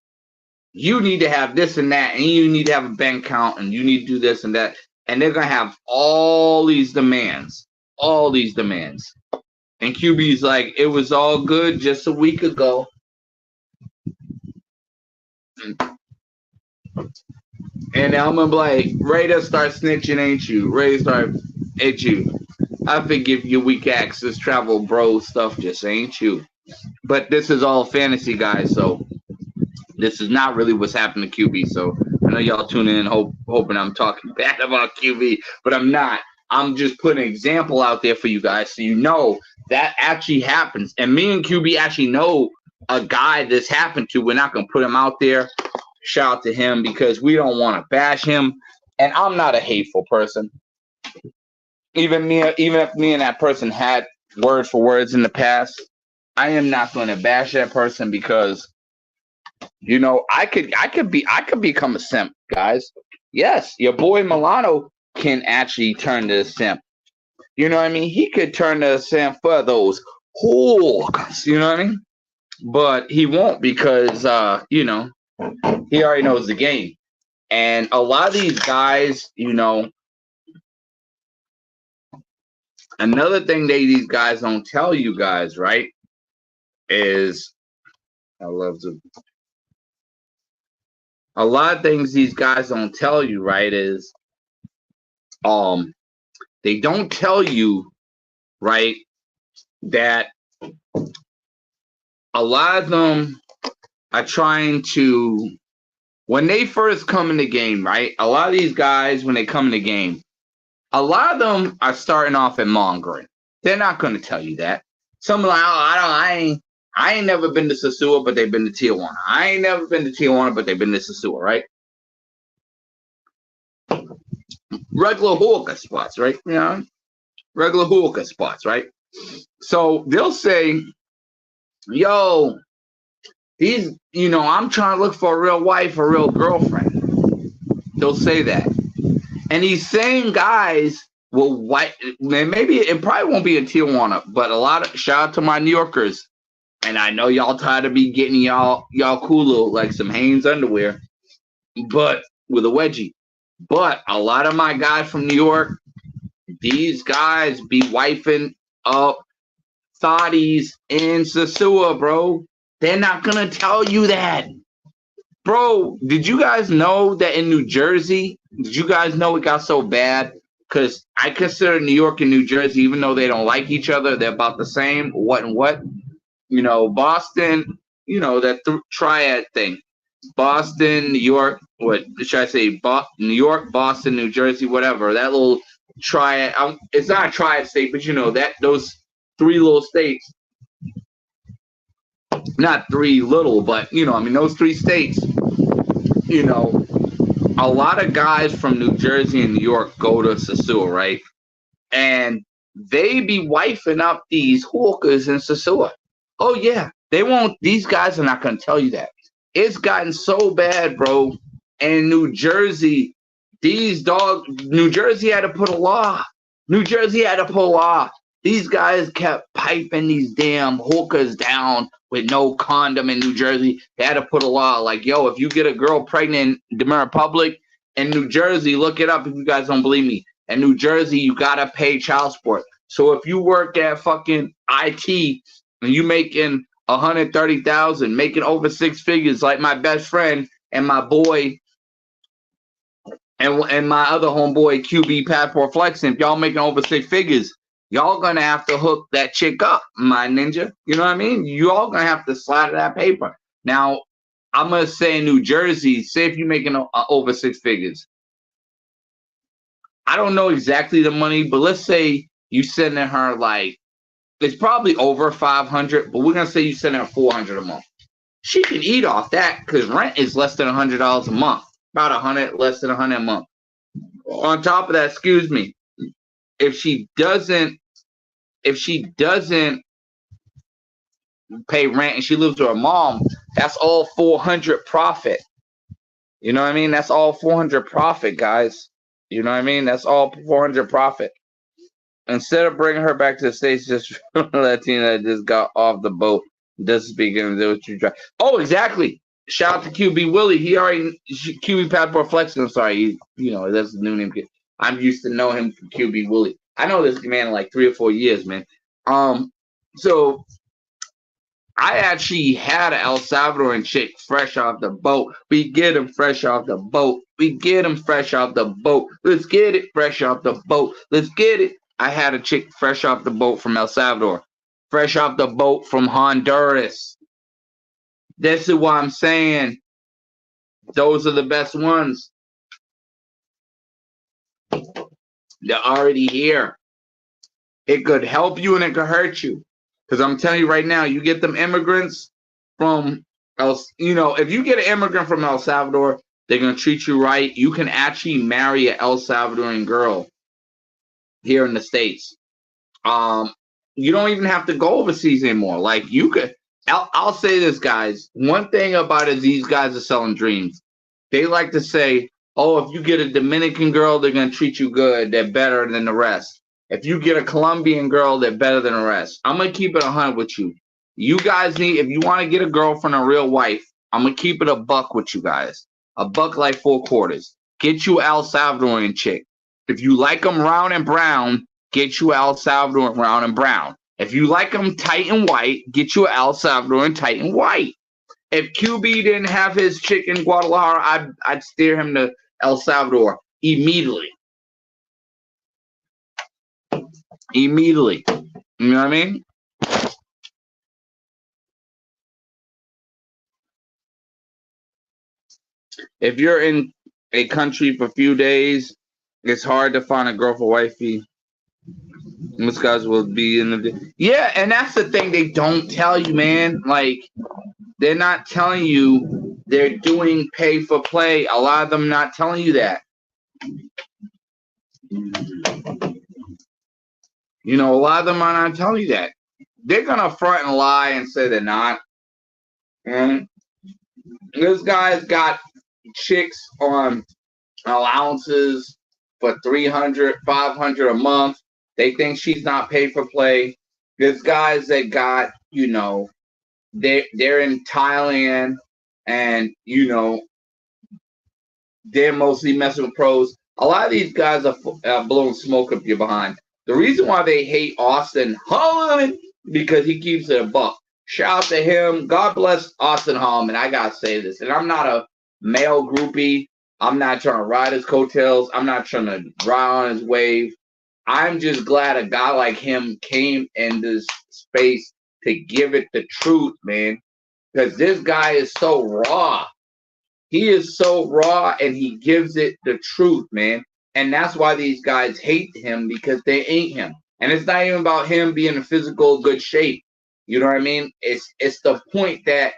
Speaker 1: You need to have this and that, and you need to have a bank account, and you need to do this and that. And they're going to have all these demands. And QB's like, it was all good just a week ago. And I'm going to be like, ready to start snitching, ain't you? Ready to start, ain't you? I forgive you weak access travel bro stuff, just ain't you. But this is all fantasy, guys, so this is not really what's happening to QB. So I know y'all tuning in hoping I'm talking bad about QB, but I'm not. I'm just putting an example out there for you guys so you know that actually happens. And me and QB actually know a guy this happened to. We're not going to put him out there. Shout out to him because we don't want to bash him. And I'm not a hateful person. Even if me and that person had word for words in the past, I am not going to bash that person because, you know, I could become a simp, guys. Yes, your boy Milano can actually turn to a simp. You know what I mean? He could turn to a simp for those hooks. You know what I mean? But he won't because, you know, he already knows the game. And a lot of these guys, you know, another thing these guys don't tell you guys, right, is I love to. A lot of things these guys don't tell you, right, is they don't tell you, right, that a lot of them are trying to, when they first come in the game, right, a lot of these guys, when they come in the game, a lot of them are starting off at mongering. They're not going to tell you that. Some like, oh, I ain't never been to Sosua, but they've been to Tijuana. I ain't never been to Tijuana, but they've been to Sosua, right? Regular hookah spots, right? You know, regular hookah spots, right? So they'll say, yo, these, you know, I'm trying to look for a real wife, a real girlfriend. They'll say that. And these same guys will maybe it probably won't be in Tijuana, but a lot of shout out to my New Yorkers. And I know y'all tired of me getting y'all cool little like some Hanes underwear, but with a wedgie. But a lot of my guys from New York, these guys be wifing up thotties in Sosua, bro. They're not gonna tell you that. Bro, did you guys know that in New Jersey, did you guys know it got so bad? Because I consider New York and New Jersey, even though they don't like each other, they're about the same. What and what? You know, Boston, you know, that triad thing. Boston, New York, what should I say? New York, Boston, New Jersey, whatever. That little triad. It's not a triad state, but you know, that those three little states. Not three little, but you know, I mean, those three states, you know, a lot of guys from New Jersey and New York go to Sosua, right? And they be wifing up these hookers in Sosua. Oh yeah, they won't. These guys are not going to tell you that. It's gotten so bad, bro. And New Jersey, New Jersey had to put a law. New Jersey had to put a law. These guys kept piping these damn hookers down with no condom in New Jersey. They had to put a law like, yo, if you get a girl pregnant in Dominican Republic in New Jersey, look it up if you guys don't believe me. In New Jersey, you got to pay child support. So if you work at fucking IT and you making 130,000, making over six figures like my best friend and my boy and my other homeboy QB Passport Flexing, if y'all making over six figures, y'all gonna have to hook that chick up, my ninja. You know what I mean? You all gonna have to slide that paper. Now, I'm gonna say in New Jersey, say if you're making over six figures, I don't know exactly the money, but let's say you sending her like it's probably over 500, but we're gonna say you sending her 400 a month. She can eat off that because rent is less than $100 a month, about 100, less than 100 a month. On top of that, excuse me, if she doesn't pay rent and she lives with her mom, that's all 400 profit. You know what I mean? That's all 400 profit, guys. You know what I mean? That's all 400 profit. Instead of bringing her back to the States, just Latina that just got off the boat, doesn't speak English, what you try. Oh, exactly. Shout out to QB Willie. He already QB Passport Flexing. I'm sorry, that's the new name. I'm used to know him from QB Willie. I know this man like 3 or 4 years, man. So I actually had an El Salvadoran chick fresh off the boat. We get him fresh off the boat. We get him fresh off the boat. Let's get it fresh off the boat. Let's get it. I had a chick fresh off the boat from El Salvador. Fresh off the boat from Honduras. This is what I'm saying. Those are the best ones. They're already here. It could help you and it could hurt you. Because I'm telling you right now, you get them immigrants from if you get an immigrant from El Salvador, they're going to treat you right. You can actually marry an El Salvadorian girl here in the States. You don't even have to go overseas anymore. Like you could, I'll say this, guys. One thing about it, these guys are selling dreams. They like to say, oh, if you get a Dominican girl, they're going to treat you good. They're better than the rest. If you get a Colombian girl, they're better than the rest. I'm going to keep it 100 with you. You guys if you want to get a girlfriend, a real wife, I'm going to keep it a buck with you guys. A buck like 4 quarters. Get you El Salvadorian chick. If you like them round and brown, get you El Salvadorian round and brown. If you like them tight and white, get you El Salvadorian tight and white. If QB didn't have his chick in Guadalajara, I'd steer him to El Salvador immediately. Immediately. You know what I mean? If you're in a country for a few days, it's hard to find a girl for wifey. Most guys will be in the... Yeah, and that's the thing they don't tell you, man. Like, they're not telling you they're doing pay for play. A lot of them not telling you that. A lot of them are not telling you that. They're going to front and lie and say they're not. And this guy's got chicks on allowances for $300, $500 a month. They think she's not paid for play. There's guys that got, they're in Thailand and, they're mostly messing with pros. A lot of these guys are blowing smoke up your behind. The reason why they hate Austin Holland, because he keeps it a buck. Shout out to him. God bless Austin Holland. I got to say this. And I'm not a male groupie. I'm not trying to ride his coattails. I'm not trying to ride on his wave. I'm just glad a guy like him came in this space to give it the truth, man. Because this guy is so raw. He is so raw and he gives it the truth, man. And that's why these guys hate him, because they ain't him. And it's not even about him being in physical good shape. You know what I mean? It's the point that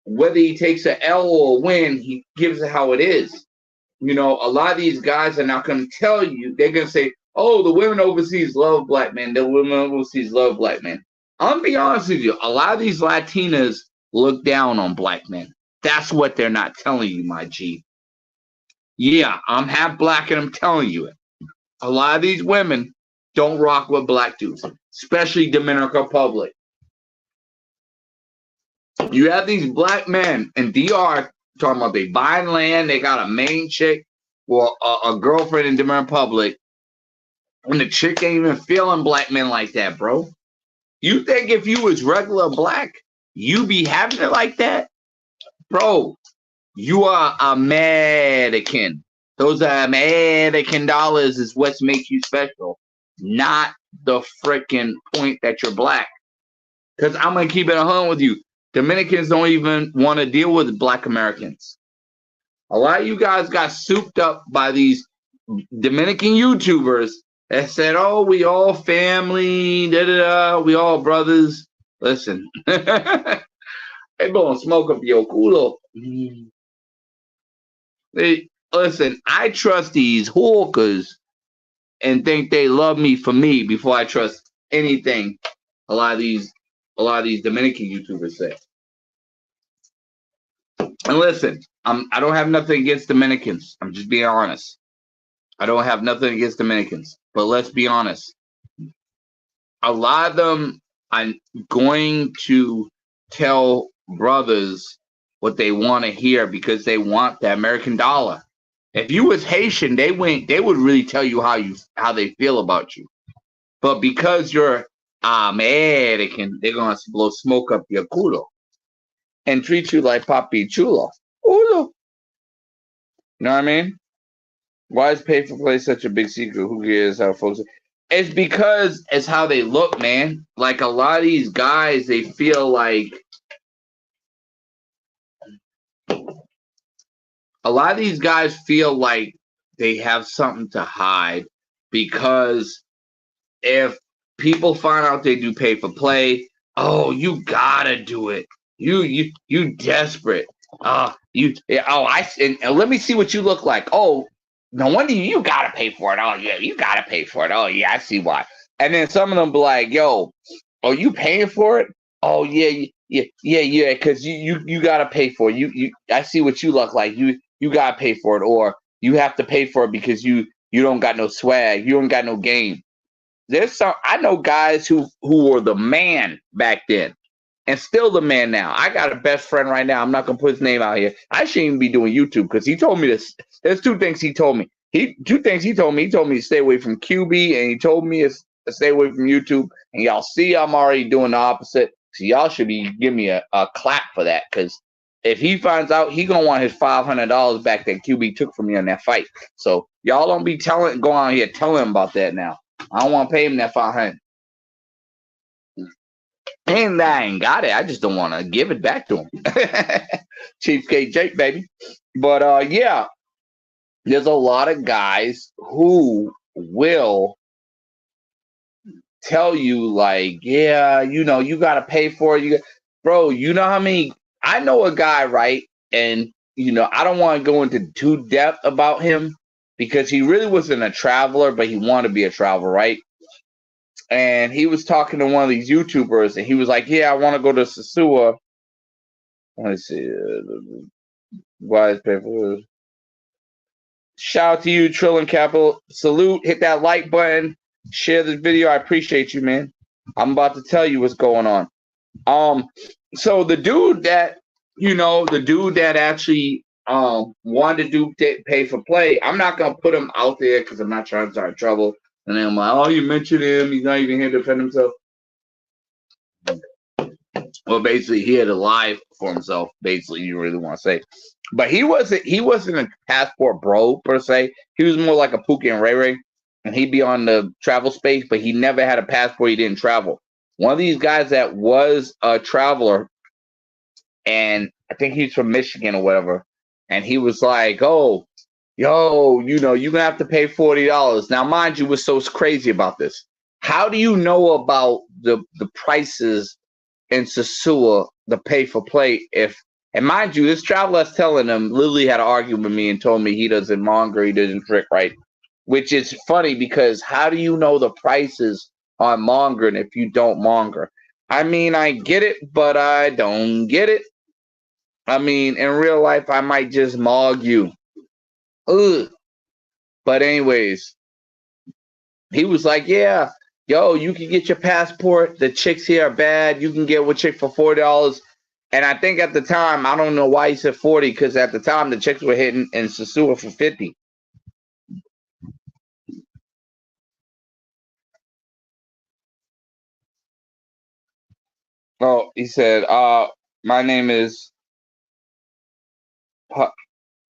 Speaker 1: whether he takes an L or a win, he gives it how it is. A lot of these guys are not going to tell you. They're going to say, oh, the women overseas love black men. The women overseas love black men. I'm going to be honest with you. A lot of these Latinas look down on black men. That's what they're not telling you, my G. Yeah, I'm half black and I'm telling you it. A lot of these women don't rock with black dudes, especially Dominican Republic. You have these black men in DR talking about they buying land, they got a main chick or a girlfriend in Dominican Republic, and the chick ain't even feeling black men like that, bro. You think if you was regular black, you be having it like that? Bro, you are American. Those are American dollars is what makes you special, not the freaking point that you're black. Because I'm going to keep it 100 with you. Dominicans don't even want to deal with black Americans. A lot of you guys got souped up by these Dominican YouTubers that said, oh, we all family, da-da-da, we all brothers. Listen, they blowing smoke up your culo. Listen, I trust these hawkers and think they love me for me before I trust anything a lot of these a lot of these Dominican YouTubers say. And listen, I don't have nothing against Dominicans. I'm just being honest. I don't have nothing against Dominicans. But let's be honest. A lot of them are going to tell brothers what they want to hear because they want the American dollar. If you was Haitian, they would really tell you how they feel about you. But because you're American, they're gonna blow smoke up your culo and treat you like papi chulo. Ulo. You know what I mean? Why is pay for play such a big secret? Who cares how folks? It's because it's how they look, man. Like a lot of these guys, they feel like they have something to hide because if people find out they do pay for play, oh, you gotta do it. You desperate. And let me see what you look like. Oh, no wonder you gotta pay for it. Oh yeah, you gotta pay for it. Oh yeah, I see why. And then some of them be like, yo, are you paying for it? Oh yeah, because you gotta pay for it. I see what you look like. You gotta pay for it, or you have to pay for it because you don't got no swag, you don't got no game. I know guys who were the man back then and still the man now. I got a best friend right now. I'm not gonna put his name out here. I shouldn't even be doing YouTube because he told me this. There's two things he told me. He told me to stay away from QB, and he told me to stay away from YouTube. And y'all see, I'm already doing the opposite. So y'all should be giving me a clap for that, because if he finds out, he gonna want his $500 back that QB took from me on that fight. So y'all don't be go on here telling him about that now. I don't want to pay him that $500. And I ain't got it. I just don't want to give it back to him. Cheapskate Jake, baby. But yeah, there's a lot of guys who will tell you like, yeah, you got to pay for it. Bro, you know how many? I know a guy, right? And I don't want to go into too depth about him because he really wasn't a traveler, but he wanted to be a traveler, right? And he was talking to one of these YouTubers, and he was like, yeah, I want to go to Sosua. Let's see. Wise paper. Shout out to you, Trillion Capital. Salute. Hit that like button. Share this video. I appreciate you, man. I'm about to tell you what's going on. So the dude that actually wanted to do pay for play, I'm not going to put him out there because I'm not trying to start trouble. And then I'm like, oh, you mentioned him. He's not even here to defend himself. Well, basically, he had to lie for himself. Basically, you really want to say, but he wasn't a passport bro per se. He was more like a Pookie and Ray Ray, and he'd be on the travel space, but he never had a passport. He didn't travel. One of these guys that was a traveler, and I think he's from Michigan or whatever, and he was like, oh, yo, you're gonna have to pay $40. Now, mind you, what's so crazy about this? How do you know about the prices in Sosua, the pay for play? And mind you, this traveler's telling him, literally had an argument with me and told me he doesn't monger, he doesn't trick, right? Which is funny because how do you know the prices on mongering if you don't monger? I mean, I get it, but I don't get it. I mean, in real life, I might just mog you. Ugh. But anyways, he was like, yeah, yo, you can get your passport. The chicks here are bad. You can get one chick for $40. And I think at the time, I don't know why he said 40, because at the time the chicks were hitting in Sosua for 50. Oh, he said, my name is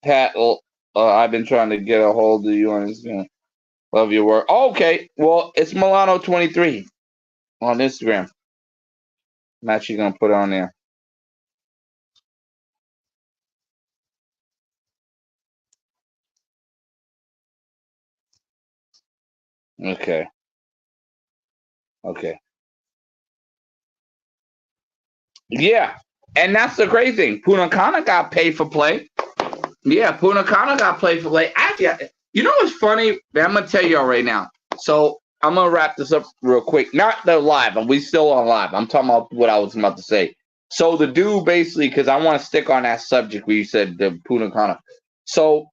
Speaker 1: Pat. I've been trying to get a hold of you on Instagram. Love your work. Oh, okay. Well, it's Milano23 on Instagram. I'm actually going to put it on there. Okay. Yeah. And that's the great thing. Punakana got paid for play. Yeah, Punakana got paid for play. Actually, you know what's funny? I'm going to tell y'all right now. So I'm gonna wrap this up real quick. Not the live, and we still on live. I'm talking about what I was about to say. So the dude basically, because I want to stick on that subject where you said the Punta Cana. So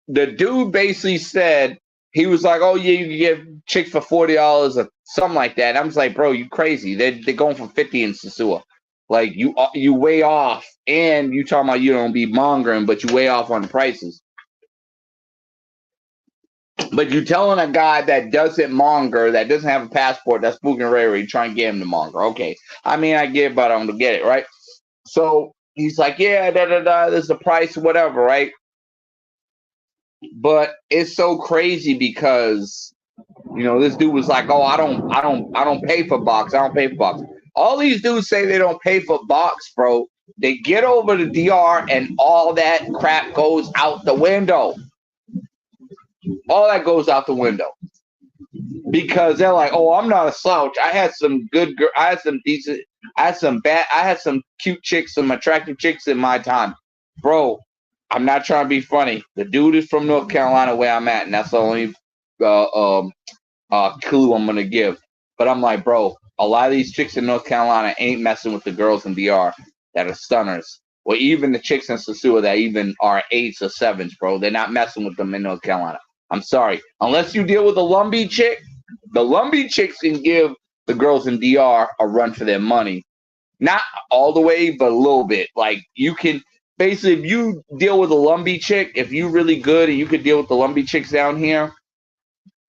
Speaker 1: the dude basically said he was like, "Oh yeah, you can get chicks for $40 or something like that." And I was like, "Bro, you crazy? They're going for 50 in Sosua. Like you way off, and you talking about you don't be mongering, but you way off on the prices." But you telling a guy that doesn't monger, that doesn't have a passport, that's spooking rare, you trying to get him to monger. Okay. I mean, I get it, but I'm going to get it, right? So he's like, yeah, there's the price, whatever, right? But it's so crazy because, this dude was like, oh, I don't pay for box. I don't pay for box. All these dudes say they don't pay for box, bro. They get over to DR and all that crap goes out the window. All that goes out the window. Because they're like, oh, I'm not a slouch. I had some good girl. I had some decent. I had some cute chicks, some attractive chicks in my time, bro. I'm not trying to be funny. The dude is from North Carolina, where I'm at, and that's the only clue I'm gonna give. But I'm like, bro, a lot of these chicks in North Carolina ain't messing with the girls in DR that are stunners, or even the chicks in Sosua that even are 8s or 7s, bro. They're not messing with them in North Carolina. I'm sorry, unless you deal with a Lumbee chick. The Lumbee chicks can give the girls in DR a run for their money. Not all the way, but a little bit. Like, you can basically, if you deal with a Lumbee chick, if you really good and you could deal with the Lumbee chicks down here,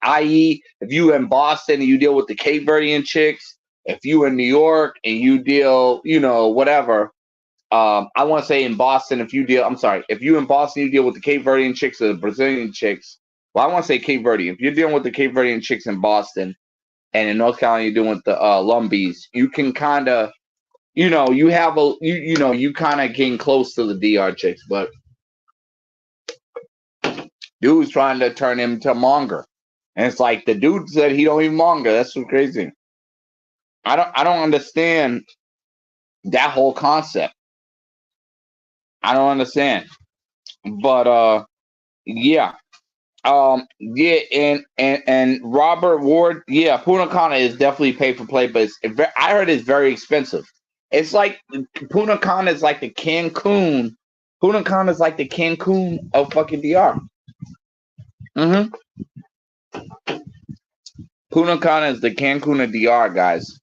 Speaker 1: i.e., if you in Boston and you deal with the Cape Verdean chicks, if you in New York and you deal, whatever. I want to say in Boston, if you in Boston, you deal with the Cape Verdean chicks or the Brazilian chicks. Well, I want to say Cape Verde. If you're dealing with the Cape Verdean chicks in Boston, and in North Carolina you're dealing with the Lumbees, you can kind of, you have you kind of getting close to the DR chicks, but dude's trying to turn him to monger, and it's like the dude said he don't even monger. That's so crazy. I don't understand that whole concept. I don't understand, but yeah. Yeah, and Robert Ward, yeah, Punta Cana is definitely pay for play, but I heard it's very expensive. It's like Punta Cana is like the Cancun. Punta Cana is like the Cancun of fucking DR. Mm-hmm. Punta Cana is the Cancun of DR, guys.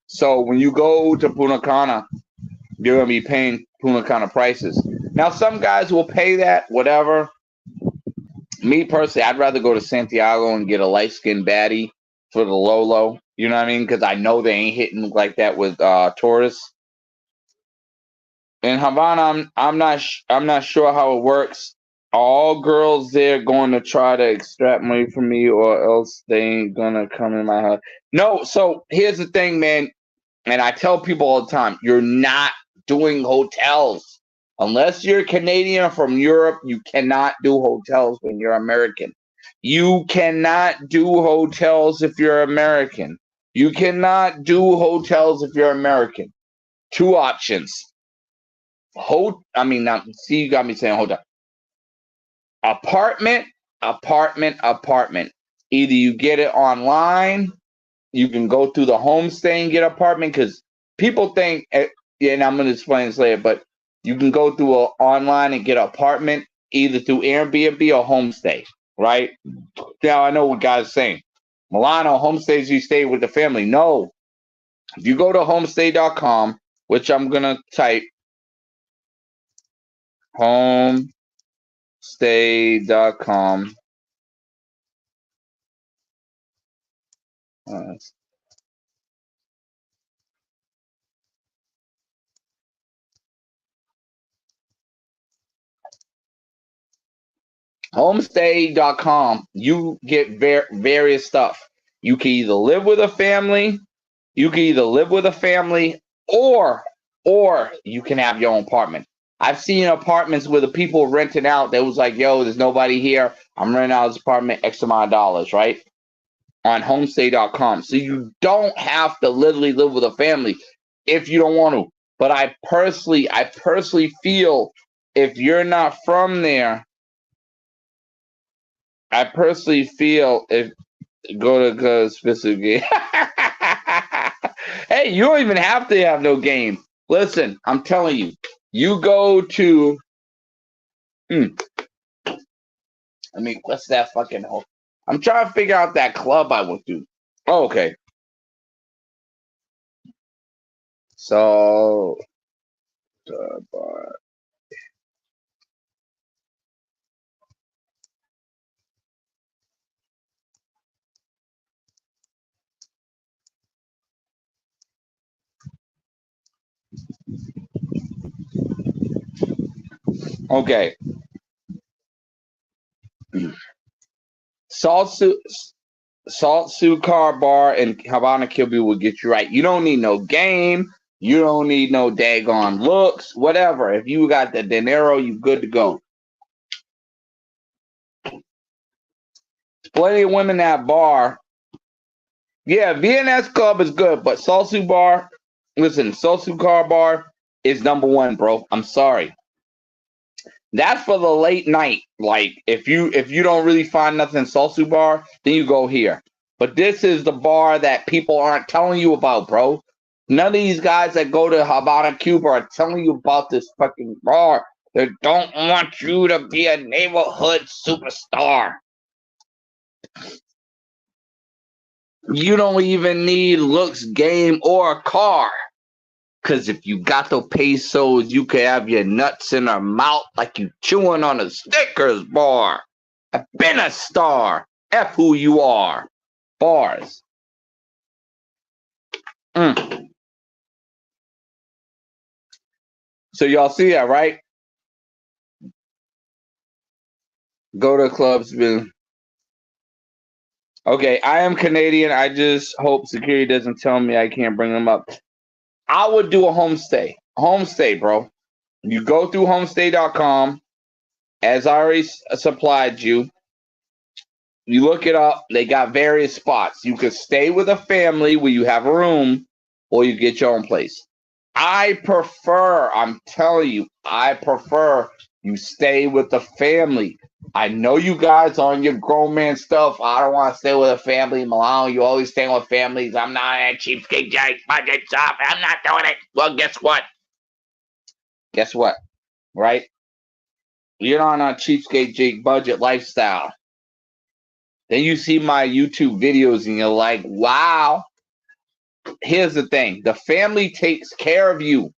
Speaker 1: So when you go to Punta Cana, you're gonna be paying Punta Cana prices. Now, some guys will pay that, whatever. Me personally, I'd rather go to Santiago and get a light skinned baddie for the low. You know what I mean? Because I know they ain't hitting like that with tourists. In Havana, I'm not sure how it works. Are all girls there going to try to extract money from me, or else they ain't gonna come in my house? No. So here's the thing, man. And I tell people all the time, you're not doing hotels. Unless you're Canadian or from Europe, you cannot do hotels when you're American. You cannot do hotels if you're American. You cannot do hotels if you're American. Two options. Now, see, you got me saying hotel. Apartment, apartment, apartment. Either you get it online, you can go through the homestay and get an apartment, because people think, and I'm going to explain this later, but you can go through online and get an apartment either through Airbnb or homestay, right? Now, I know what guys are saying. Milano, homestays, you stay with the family. No. If you go to homestay.com, which I'm going to type, homestay.com. Homestay.com, you get various stuff. You can either live with a family, or you can have your own apartment. I've seen apartments where the people renting out, they was like, yo, there's nobody here. I'm renting out this apartment, X amount of dollars, right? On homestay.com. So you don't have to literally live with a family if you don't want to. But I personally feel if you're not from there, Go to specific game. Hey, you don't even have to have no game. Listen, I'm telling you. You go to. I mean, what's that fucking hole? I'm trying to figure out that club I went to. Oh, okay. So. Okay. Salt Car Bar and Havana Cuba will get you right. You don't need no game. You don't need no daggone looks. Whatever. If you got the dinero, you good to go. Plenty of women at bar. Yeah, VNS Club is good, but Salsu Bar, listen, Salsu Car Bar is number one, bro. I'm sorry. That's for the late night. Like if you don't really find nothing Salsu Bar, then you go here. But this is the bar that people aren't telling you about, bro. None of these guys that go to Havana, Cuba are telling you about this fucking bar. They don't want you to be a neighborhood superstar. You don't even need looks, game, or a car. Because if you got the pesos, you could have your nuts in a mouth like you chewing on a Snickers bar. I've been a star. F who you are. Bars. So y'all see that, right? Go to clubs. Okay, I am Canadian. I just hope security doesn't tell me I can't bring them up. I would do a homestay. Homestay, bro. You go through homestay.com. As I already supplied you. You look it up. They got various spots. You could stay with a family where you have a room, or you get your own place. I'm telling you, I prefer you stay with the family. I know you guys on your grown man stuff. I don't want to stay with a family. Malone, you always staying with families. I'm not a cheapskate Jake. Budget stuff. I'm not doing it. Well, guess what? Guess what? Right? You're not on a cheapskate Jake budget lifestyle. Then you see my YouTube videos and you're like, wow. Here's the thing. The family takes care of you.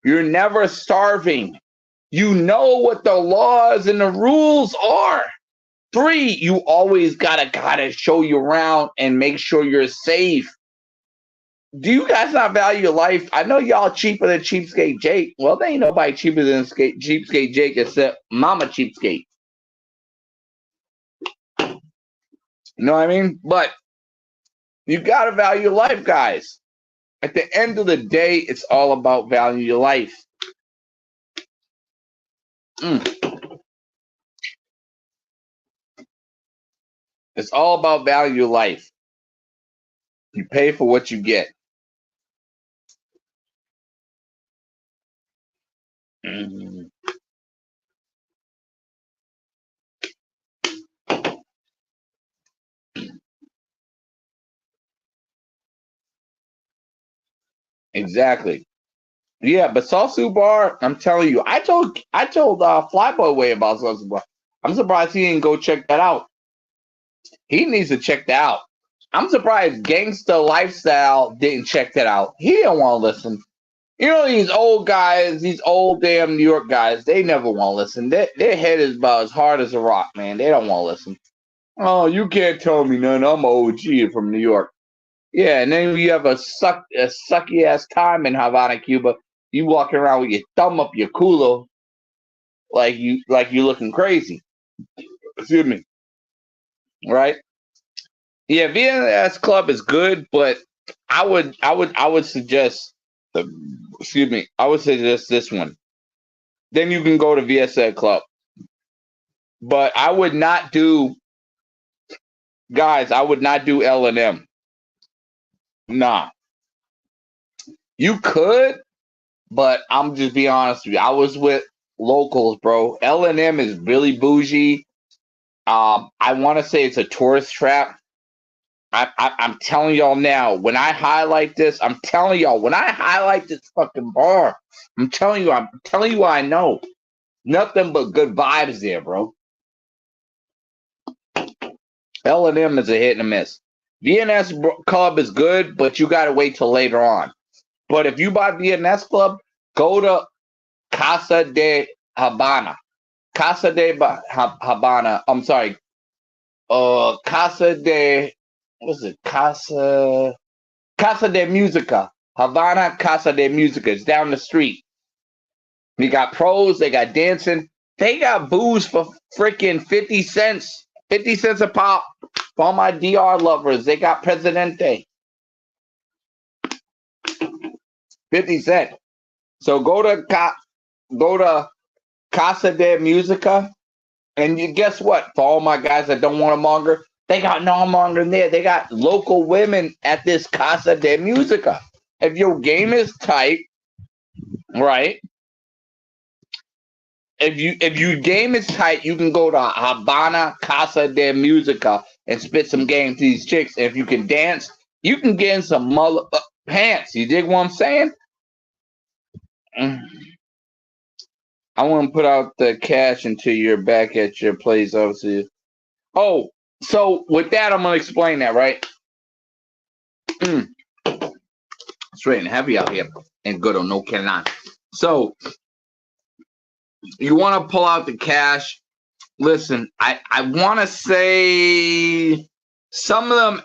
Speaker 1: You're never starving. You know what the laws and the rules are. 3, you always gotta show you around and make sure you're safe. Do you guys not value your life? I know y'all cheaper than Cheapskate Jake. Well, there ain't nobody cheaper than Cheapskate Jake except Mama Cheapskate. You know what I mean? But you gotta value your life, guys. At the end of the day, it's all about value your life. It's all about value your life. You pay for what you get. Exactly. Yeah, but Salsu Bar, I'm telling you, I told Flyboy Way about Salsu Bar. I'm surprised he didn't go check that out. He needs to check that out. I'm surprised Gangsta Lifestyle didn't check that out. He didn't want to listen. You know, these old guys, these old damn New York guys, they never want to listen. Their head is about as hard as a rock, man. They don't want to listen. Oh, you can't tell me none. I'm an OG from New York. Yeah, and then you have a sucky ass time in Havana, Cuba. You walking around with your thumb up your culo, like you looking crazy. Excuse me. Right? Yeah, VNS Club is good, but I would suggest excuse me, I would suggest this one. Then you can go to VSA Club. But I would not do guys, I would not do L&M. Nah. You could, but I'm just being honest with you. I was with locals, bro. L&M is really bougie. I want to say it's a tourist trap. I'm telling y'all now, when I highlight this, I'm telling y'all, when I highlight this fucking bar, I'm telling you what I know. Nothing but good vibes there, bro. L&M is a hit and a miss. VNS Club is good, but you got to wait till later on. But if you buy VNS Club, go to Casa de Habana. Casa de Habana. I'm sorry. Casa de, what's it? Casa de Musica. Havana Casa de Musica. It's down the street. They got pros. They got dancing. They got booze for freaking 50 cents. 50 cents a pop. For all my DR lovers, they got Presidente. 50 cents. So go to Casa de Musica, and you guess what? For all my guys that don't want a monger, they got no monger in there. They got local women at this Casa de Musica. If your game is tight, right? If your game is tight, you can go to Habana Casa de Musica and spit some game to these chicks. And if you can dance, you can get in some pants. You dig what I'm saying? I want to put out the cash until you're back at your place, obviously. Oh, so with that, I'm gonna explain that, right? It's raining heavy out here in good on North Carolina. So you want to pull out the cash. Listen, I want to say some of them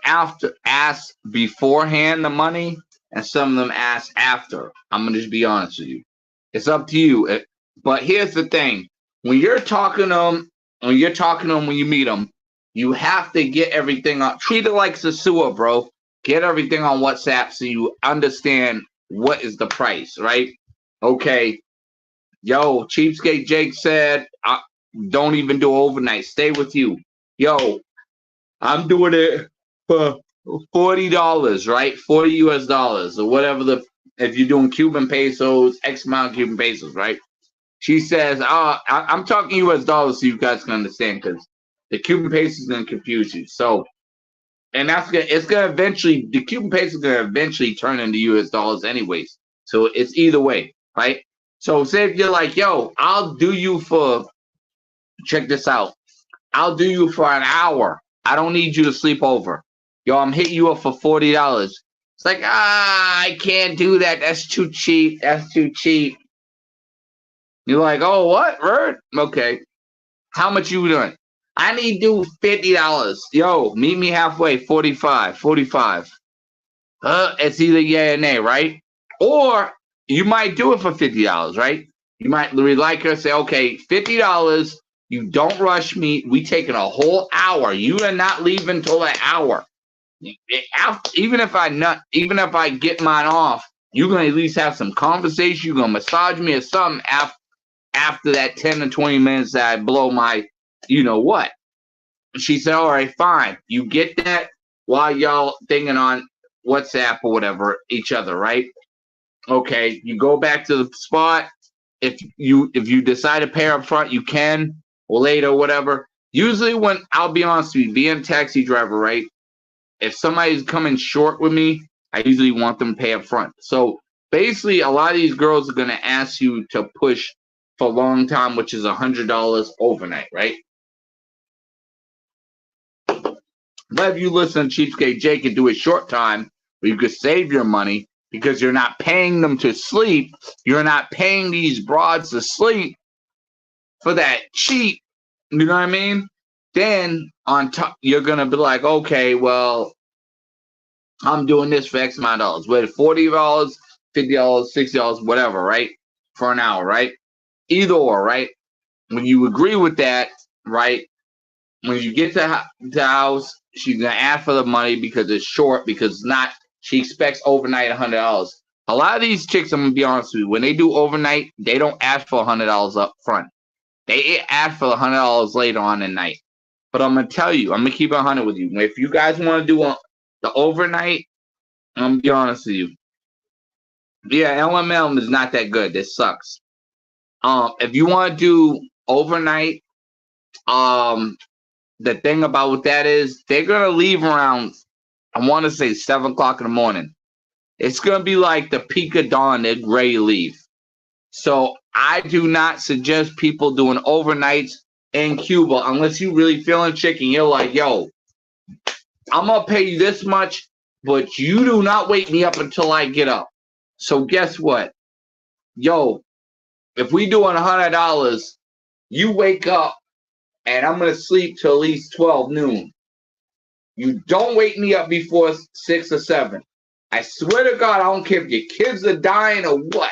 Speaker 1: ask beforehand the money, and some of them ask after. I'm gonna just be honest with you. It's up to you. But here's the thing: when you're talking to them, when you meet them, you have to get everything on. Treat it like Sasua, bro. Get everything on WhatsApp so you understand what is the price, right? Okay. Yo, Cheapskate Jake said, don't even do overnight. Stay with you. Yo, I'm doing it for $40, right? 40 US dollars or whatever if you're doing Cuban pesos, X amount of Cuban pesos, right? She says, I'm talking US dollars so you guys can understand because the Cuban peso is going to confuse you. So, and it's going to eventually, the Cuban peso is going to eventually turn into US dollars anyways. So it's either way, right? So say if you're like, yo, I'll do you for, check this out. I'll do you for an hour. I don't need you to sleep over. Yo, I'm hitting you up for $40. It's like, I can't do that. That's too cheap. That's too cheap. You're like, oh, what, Bird? Okay. How much you doing? I need to do $50. Yo, meet me halfway, 45. It's either yeah or nay, right? Or you might do it for $50, right? You might really like her, say, okay, $50. You don't rush me. We taking a whole hour. You are not leaving until an hour. Even if I get mine off, you're gonna at least have some conversation. You're gonna massage me or something after that 10 to 20 minutes that I blow my, you know what? She said, all right, fine. You get that while y'all thinking on WhatsApp or whatever each other, right? Okay, you go back to the spot. If you decide to pay up front, you can, or later, whatever. Usually when, I'll be honest with you, being a taxi driver, right? If somebody's coming short with me, I usually want them to pay up front. So basically, a lot of these girls are going to ask you to push for a long time, which is $100 overnight, right? But if you listen to Cheapskate Jake and do it short time, where you could save your money because you're not paying them to sleep, you're not paying these broads to sleep for that cheap, you know what I mean? Then on top, you're going to be like, okay, well, I'm doing this for X amount of dollars. Whether $40, $50, $60, whatever, right? For an hour, right? Either or, right? When you agree with that, right? When you get to the house, she's gonna ask for the money because it's short, because it's not, she expects overnight $100. A lot of these chicks, I'm gonna be honest with you, when they do overnight, they don't ask for $100 up front. They ask for $100 later on in the night. But I'm gonna tell you, I'm gonna keep it 100 with you. If you guys want to do the overnight, I'm gonna be honest with you. Yeah, LML is not that good. This sucks. If you want to do overnight, the thing about what that is, they're gonna leave around I want to say 7 o'clock in the morning. It's going to be like the peak of dawn. They're ready to leave. So I do not suggest people doing overnights in Cuba unless you really feeling chicken. You're like, yo, I'm going to pay you this much, but you do not wake me up until I get up. So guess what? Yo, if we doing $100, you wake up and I'm going to sleep till at least 12 noon. You don't wake me up before 6 or 7. I swear to God, I don't care if your kids are dying or what.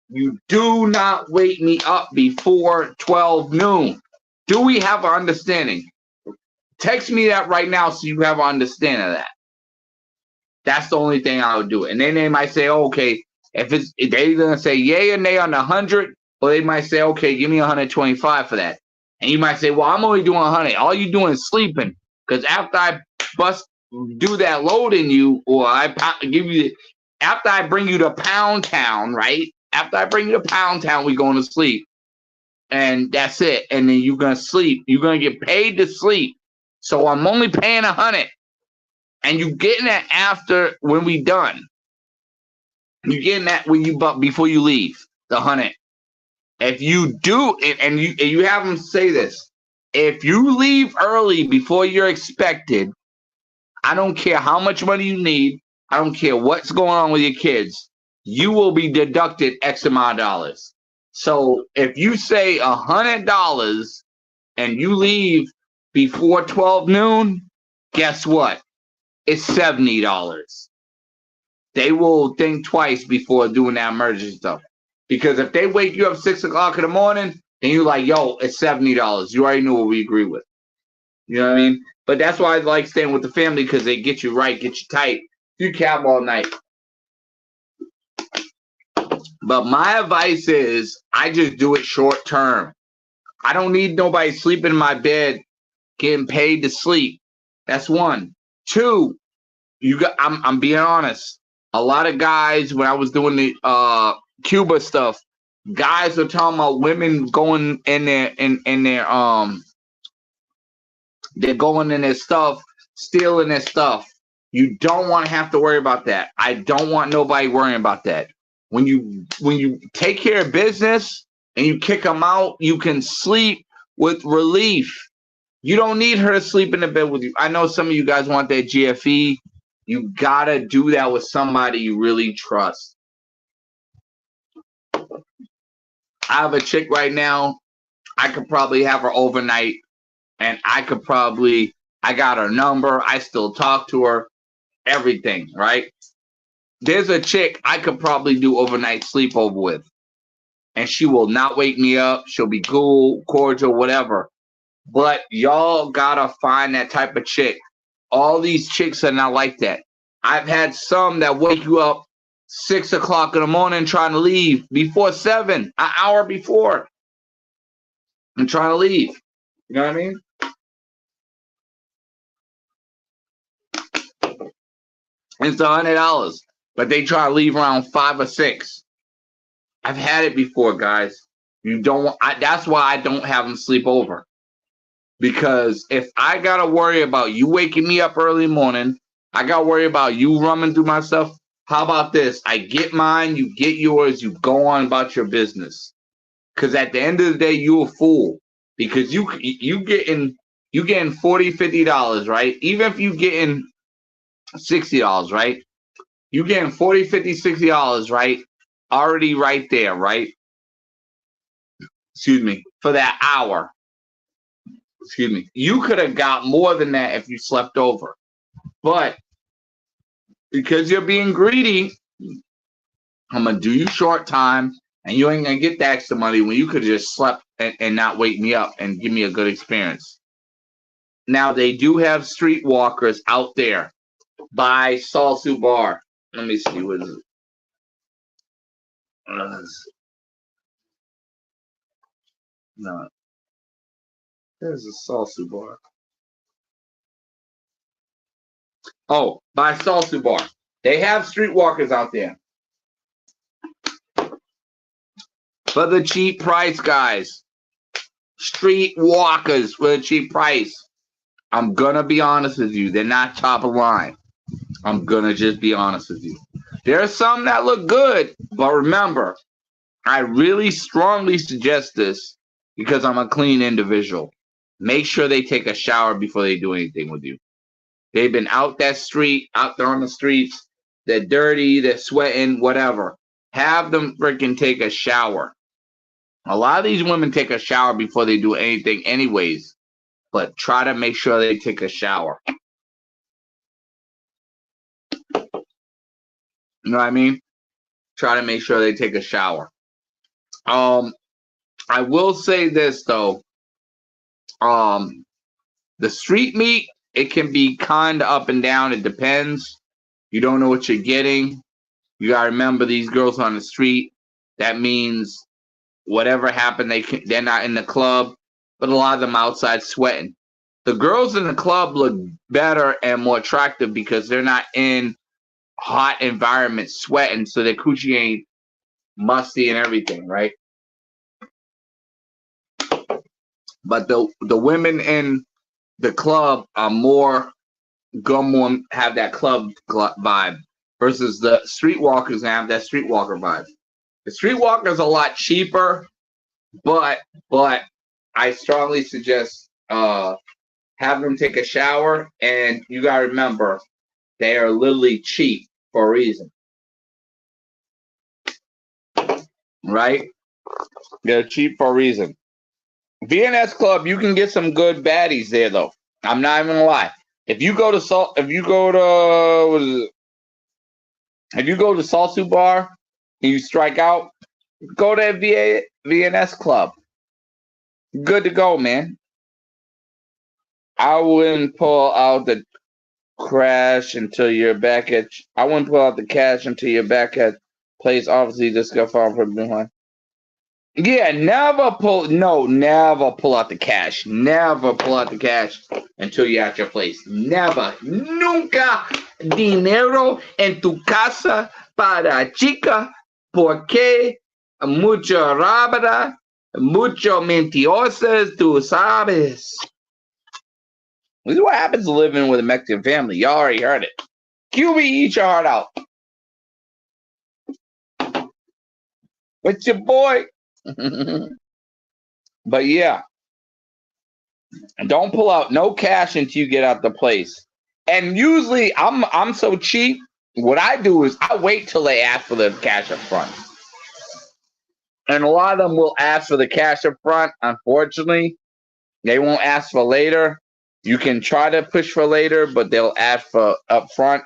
Speaker 1: You do not wake me up before 12 noon. Do we have an understanding? Text me that right now so you have an understanding of that. That's the only thing I would do. And then they might say, oh, okay, if they're going to say yay or nay on the 100, or they might say, okay, give me 125 for that. And you might say, well, I'm only doing 100. All you doing is sleeping. Because after I do that load in you, or after I bring you to Pound Town, right? After I bring you to Pound Town, we going to sleep. And that's it. And then you're going to sleep. You're going to get paid to sleep. So I'm only paying 100. And you getting that after when we done. You getting that before you leave, the 100. If you do, and you have them say this, if you leave early before you're expected, I don't care how much money you need. I don't care what's going on with your kids. You will be deducted X amount of dollars. So if you say $100 and you leave before 12 noon, guess what? It's $70. They will think twice before doing that emergency stuff. Because if they wake you up 6 o'clock in the morning, then you're like, yo, it's $70. You already know what we agree with. You know what I mean? But that's why I like staying with the family, because they get you right, get you tight. You cab all night. But my advice is I just do it short term. I don't need nobody sleeping in my bed getting paid to sleep. That's one. Two, I'm being honest. A lot of guys, when I was doing the Cuba stuff, guys are talking about women going in their they're going in their stuff, stealing their stuff. You don't want to have to worry about that. I don't want nobody worrying about that. When you take care of business and you kick them out, you can sleep with relief. You don't need her to sleep in the bed with you. I know some of you guys want that GFE. You gotta do that with somebody you really trust. I have a chick right now. I could probably have her overnight, and I got her number. I still talk to her, everything, right? There's a chick I could probably do overnight sleepover with, and she will not wake me up. She'll be cool, cordial, whatever. But y'all gotta find that type of chick. All these chicks are not like that. I've had some that wake you up 6 o'clock in the morning trying to leave before 7, an hour before. I'm trying to leave. You know what I mean? It's $100, but they try to leave around 5 or 6. I've had it before, guys. That's why I don't have them sleep over. Because if I gotta worry about you waking me up early morning, I gotta worry about you running through my stuff. How about this? I get mine, you get yours, you go on about your business. Because at the end of the day, you a fool. Because you getting $40, $50, right? Even if you getting $60, right? You getting $40, $50, $60, right? Already right there, right? Excuse me, for that hour. Excuse me. You could have got more than that if you slept over. But because you're being greedy, I'm going to do you short time, and you ain't going to get the extra money when you could have just slept and not wake me up and give me a good experience. Now, they do have streetwalkers out there by Salsu Bar. Let me see. What is it? No. There's a Salsu Bar. Oh, by Salsu Bar. They have streetwalkers out there. For the cheap price, guys. Streetwalkers for the cheap price. I'm going to be honest with you. They're not top of line. I'm gonna just be honest with you. There are some that look good, but remember, I really strongly suggest this because I'm a clean individual. Make sure they take a shower before they do anything with you. They've been out there on the streets. They're dirty, they're sweating, whatever. Have them freaking take a shower. A lot of these women take a shower before they do anything, anyways. But try to make sure they take a shower. You know what I mean? Try to make sure they take a shower. I will say this though. The street meat, it can be kind of up and down. It depends. You don't know what you're getting. You gotta remember these girls on the street. That means whatever happened, they're not in the club, but a lot of them outside sweating. The girls in the club look better and more attractive because they're not in hot environments sweating, so their coochie ain't musty and everything, right? But the women in the club are more have that club vibe versus the streetwalkers have that streetwalker vibe. The streetwalker's a lot cheaper, but I strongly suggest have them take a shower, and you gotta remember they are literally cheap for a reason. Right? They're cheap for a reason. VNS Club, you can get some good baddies there though. I'm not even gonna lie. If you go to Salsu Bar and you strike out, go to VNS Club. Good to go, man. I wouldn't pull out the cash until you're back at. I wouldn't pull out the cash until you're back at place. Obviously, this got found from behind. Yeah, never pull out the cash. Never pull out the cash until you're at your place. Never. Nunca dinero en tu casa para chica porque mucho rábida, mucho mentirosas, tú sabes. This is what happens living with a Mexican family. Y'all already heard it. QB, eat your heart out. It's your boy. But yeah, don't pull out no cash until you get out the place. And usually I'm so cheap. What I do is I wait till they ask for the cash up front. And a lot of them will ask for the cash up front. Unfortunately, they won't ask for later. You can try to push for later, but they'll ask for up front.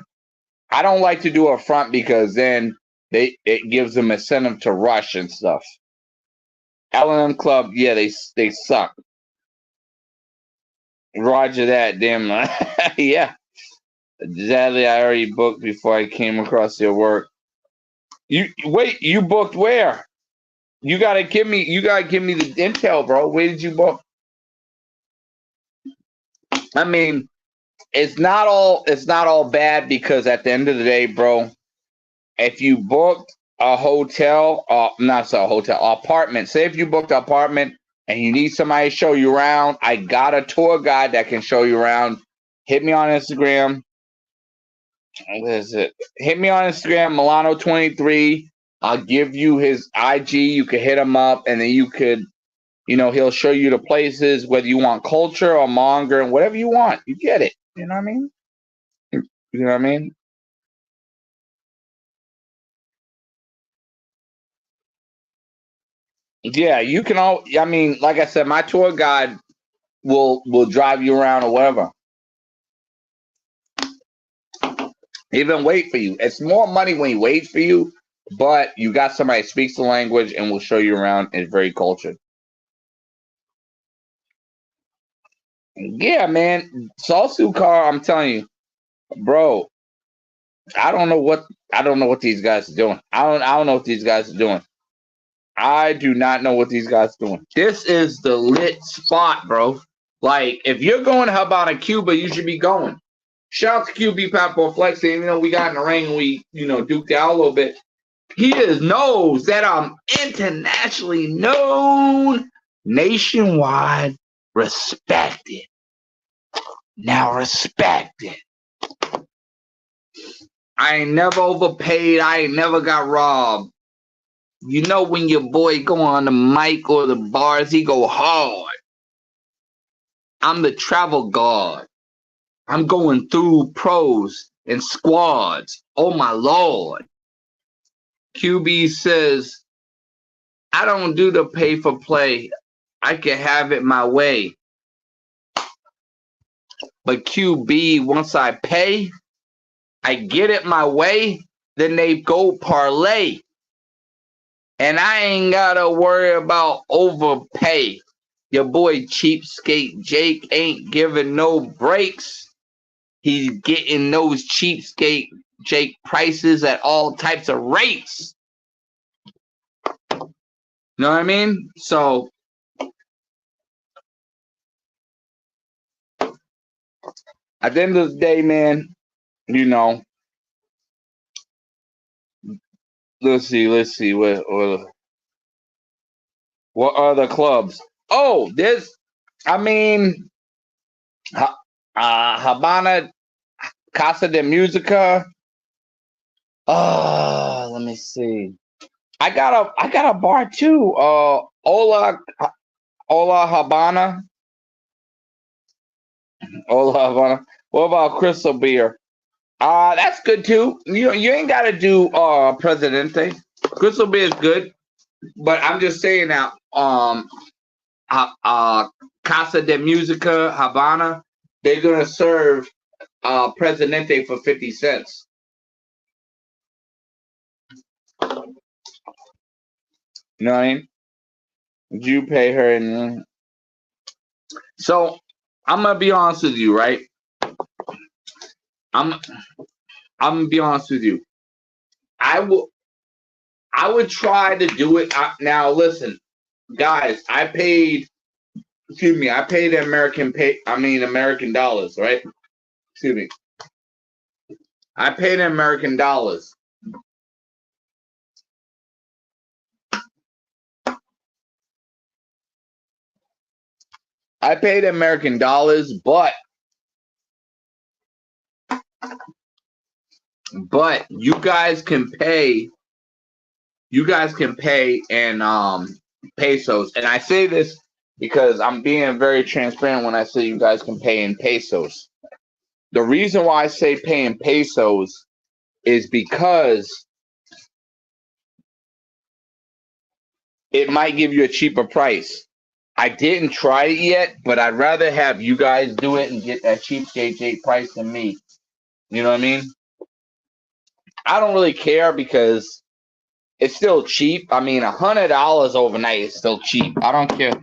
Speaker 1: I don't like to do up front because then it gives them incentive to rush and stuff. L&M Club, yeah, they suck. Roger that, damn. Yeah. Exactly, I already booked before I came across your work. You booked where? You gotta give me the intel, bro. Where did you book? I mean, it's not all bad because at the end of the day, bro, if you booked a hotel, apartment. Say if you booked an apartment and you need somebody to show you around, I got a tour guide that can show you around. Hit me on Instagram. What is it? Hit me on Instagram, Milano23. I'll give you his IG. You can hit him up, and then you could, he'll show you the places, whether you want culture or manga and whatever you want. You get it. You know what I mean? You know what I mean? Yeah, you can all. I mean, like I said, my tour guide will drive you around or whatever. Even wait for you. It's more money when he waits for you, but you got somebody that speaks the language and will show you around. It's very cultured. Yeah, man. Salsu car, I'm telling you, bro. I don't know what these guys are doing. I don't know what these guys are doing. I do not know what these guys are doing. This is the lit spot, bro. Like, if you're going to help out in Cuba, you should be going. Shout out to QB Papo Flex, even though we got in the ring, we, duked out a little bit. He knows that I'm internationally known, nationwide, respected. Now respect it. I ain't never overpaid. I ain't never got robbed. You know when your boy go on the mic or the bars, he go hard. I'm the travel guard. I'm going through pros and squads. Oh my Lord. QB says, I don't do the pay for play. I can have it my way. But QB, once I pay, I get it my way, then they go parlay. And I ain't gotta worry about overpay. Your boy Cheapskate Jake ain't giving no breaks. He's getting those Cheapskate Jake prices at all types of rates. You know what I mean? So at the end of the day, man, you know, let's see what other clubs? Oh, Habana, Casa de Musica. Oh, let me see. I got a bar too. Hola Habana. Hola Habana. What about Crystal Beer? That's good too. You ain't gotta do Presidente. Crystal Beer is good, but I'm just saying that Casa de Musica Habana, they're gonna serve Presidente for 50 cents. You know what I mean? You pay her, and so I'm gonna be honest with you, right? I'm gonna be honest with you. I would try to do it now. Listen, guys, I paid American dollars, right? Excuse me. I paid American dollars. I paid American dollars, but you guys can pay in pesos. And I say this because I'm being very transparent when I say you guys can pay in pesos. The reason why I say pay in pesos is because it might give you a cheaper price. I didn't try it yet, but I'd rather have you guys do it and get that cheapskate price than me. You know what I mean? I don't really care because it's still cheap. I mean, $100 overnight is still cheap. I don't care.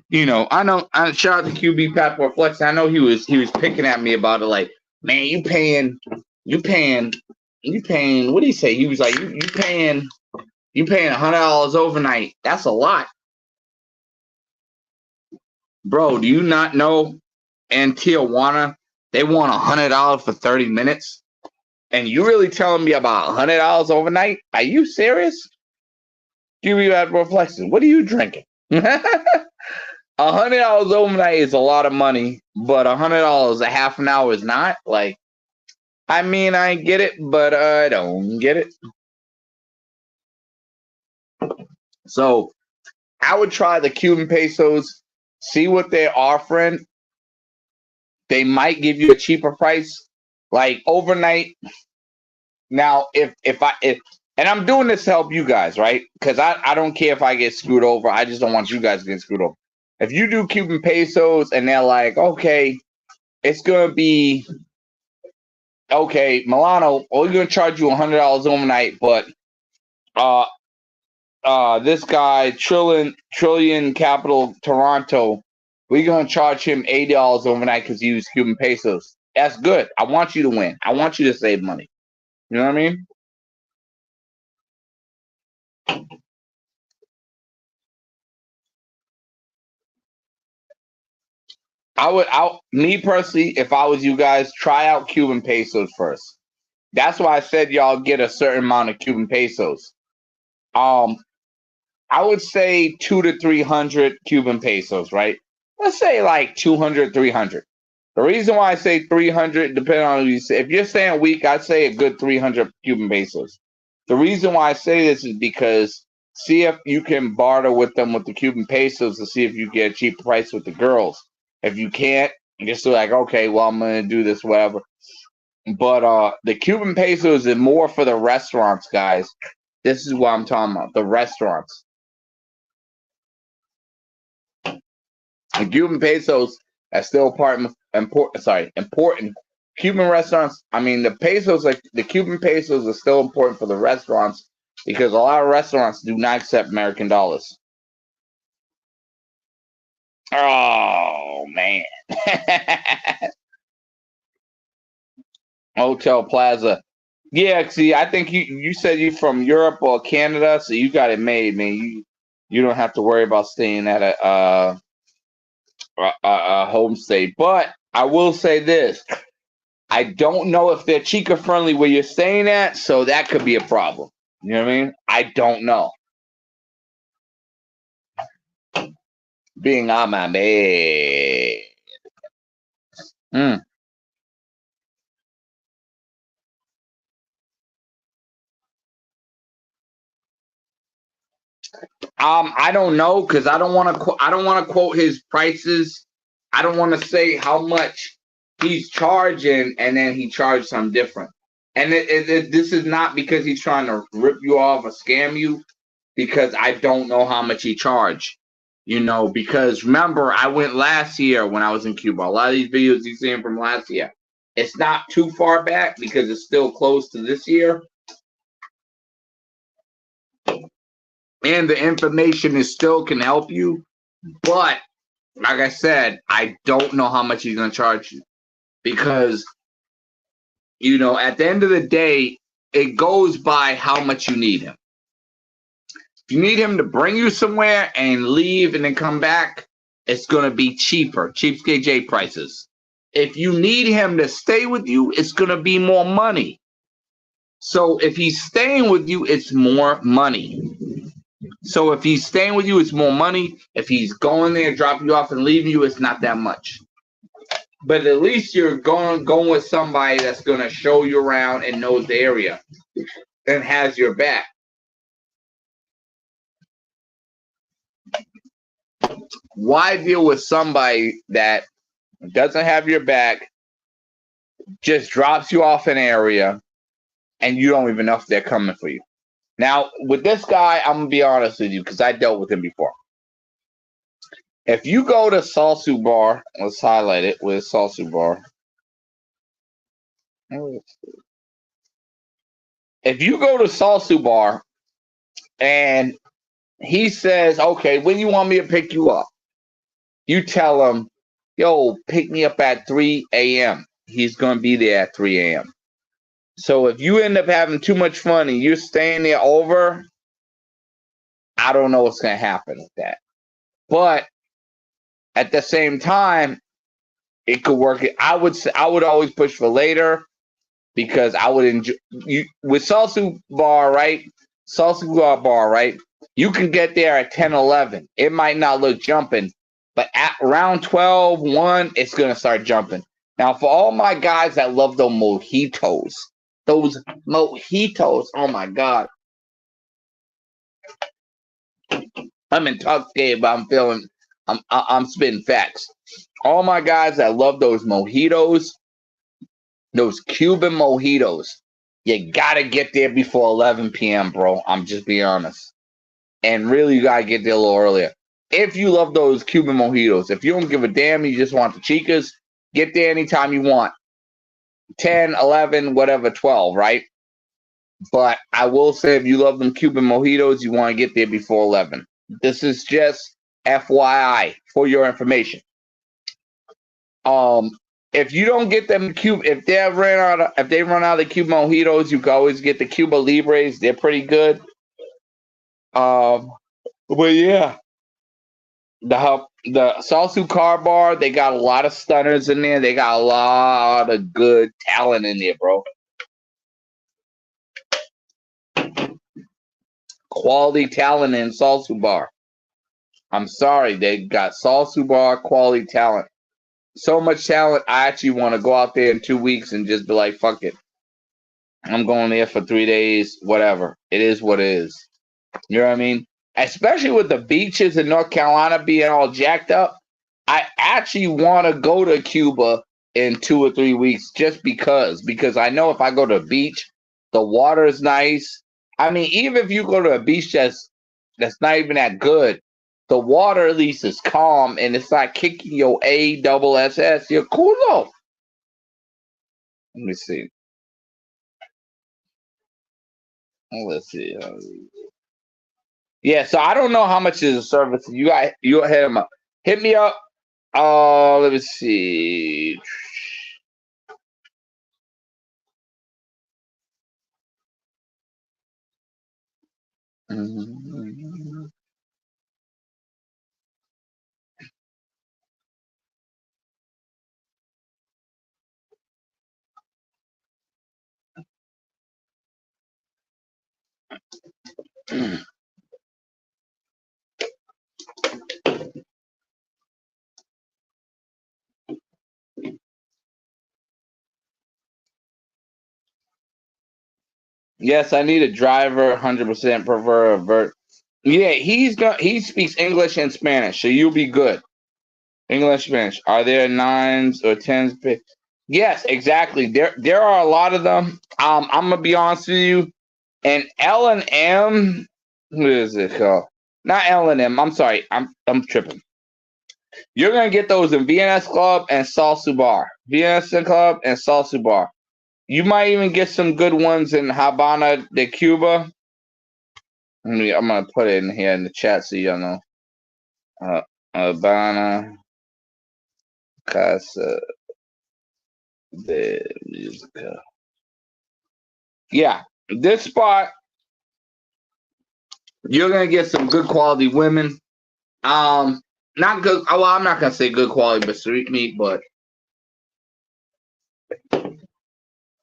Speaker 1: You know, I know. Shout out to QB Passport Flex. I know he was picking at me about it. Like, man, you paying. What did he say? He was like, you paying $100 overnight. That's a lot, bro. Do you not know? In Tijuana, they want $100 for 30 minutes, and you really telling me about $100 overnight? Are you serious? QB Passport Flexing. What are you drinking? $100 overnight is a lot of money, but $100 a half an hour is not. Like, I mean, I get it, but I don't get it. So I would try the Cuban pesos, see what they're offering. They might give you a cheaper price, like overnight. Now, if and I'm doing this to help you guys, right? Because I don't care if I get screwed over. I just don't want you guys to get screwed over. If you do Cuban pesos and they're like, okay, it's gonna be okay, Milano, we're gonna charge you $100 overnight, but this guy Trillion Capital Toronto, we're gonna charge him $80 overnight because he used Cuban pesos. That's good. I want you to win. I want you to save money. You know what I mean? Me personally, if I was you guys, try out Cuban pesos first. That's why I said y'all get a certain amount of Cuban pesos. I would say 200 to 300 Cuban pesos, right? Let's say like 200, 300. The reason why I say 300, depending on who you say, if you're saying week, I'd say a good 300 Cuban pesos. The reason why I say this is because see if you can barter with them with the Cuban pesos to see if you get a cheap price with the girls. If you can't, you're still like, okay, well, I'm going to do this, whatever. But the Cuban pesos is more for the restaurants, guys. This is what I'm talking about, the restaurants. The Cuban pesos are still important. Cuban restaurants, I mean, the pesos, like the Cuban pesos are still important for the restaurants because a lot of restaurants do not accept American dollars. Oh, man. Hotel Plaza. Yeah, see, I think you said you're from Europe or Canada, so you got it made, man. You don't have to worry about staying at a home stay. But I will say this: I don't know if they're Chica friendly where you're staying at, so that could be a problem. You know what I mean? I don't know. Being on my bed. Mm. I don't know because I don't want to. I don't want to quote his prices. I don't want to say how much he's charging, and then he charged something different. And this is not because he's trying to rip you off or scam you, because I don't know how much he charged. You know, because remember, I went last year when I was in Cuba. A lot of these videos you're seeing from last year, it's not too far back because it's still close to this year. And the information is still can help you. But like I said, I don't know how much he's going to charge you because, you know, at the end of the day, it goes by how much you need him. If you need him to bring you somewhere and leave and then come back, it's going to be cheaper, cheapskate J prices. If you need him to stay with you, it's going to be more money. So if he's staying with you, it's more money. So if he's staying with you, it's more money. If he's going there, dropping you off and leaving you, it's not that much. But at least you're going with somebody that's going to show you around and knows the area and has your back. Why deal with somebody that doesn't have your back, just drops you off an area, and you don't even know if they're coming for you? Now, with this guy, I'm going to be honest with you because I dealt with him before. If you go to Salsu Bar, let's highlight it with Salsu Bar. If you go to Salsu Bar and he says, okay, when you want me to pick you up? You tell him, yo, pick me up at 3 a.m. He's going to be there at 3 a.m. So if you end up having too much fun and you're staying there over, I don't know what's going to happen with that. But at the same time, it could work. I would always push for later because I would enjoy you with Salsu Bar, right? Salsu Bar, right? You can get there at 10, 11. It might not look jumping, but at around 12, 1, it's going to start jumping. Now, for all my guys that love those mojitos, oh my God. I'm intoxicated, but I'm spitting facts. All my guys that love those mojitos, those Cuban mojitos, you got to get there before 11 p.m., bro. I'm just being honest. And really, you got to get there a little earlier. If you love those Cuban mojitos, if you don't give a damn, you just want the chicas, get there anytime you want. 10, 11, whatever, 12, right? But I will say if you love them Cuban mojitos, you want to get there before 11. This is just FYI for your information. If you don't get them if they run out of the Cuban mojitos, you can always get the Cuba Libres. They're pretty good. But yeah, the Salsu Car Bar, they got a lot of stunners in there. They got a lot of good talent in there, bro. Quality talent in Salsu Bar. I'm sorry, they got Salsu Bar quality talent. so much talent. I actually want to go out there in 2 weeks and just be like, fuck it. I'm going there for 3 days, whatever. It is what it is. You know what I mean? Especially with the beaches in North Carolina being all jacked up. I actually want to go to Cuba in 2 or 3 weeks just because I know if I go to the beach, the water is nice. I mean, even if you go to a beach that's not even that good, the water at least is calm and it's not kicking your ASS. You're cool though. Let me see. Let's see. Yeah, so I don't know how much is a service. You got you hit him up. Hit me up. Let me see. Yes, I need a driver. 100% prefer a vert. Yeah, he speaks English and Spanish, so you'll be good. English, Spanish. Are there 9s or 10s? Yes, exactly. There are a lot of them. I'm gonna be honest with you. And L&M, what is it called? Not L&M. I'm sorry. I'm tripping. You're gonna get those in VNS Club and Salsa Bar. VNS Club and Salsa Bar. You might even get some good ones in Habana de Cuba. I'm gonna put it in here in the chat so y'all know. Habana Casa de Musica. Yeah, this spot you're gonna get some good quality women. Not good. Well, I'm not gonna say good quality, but street meat. But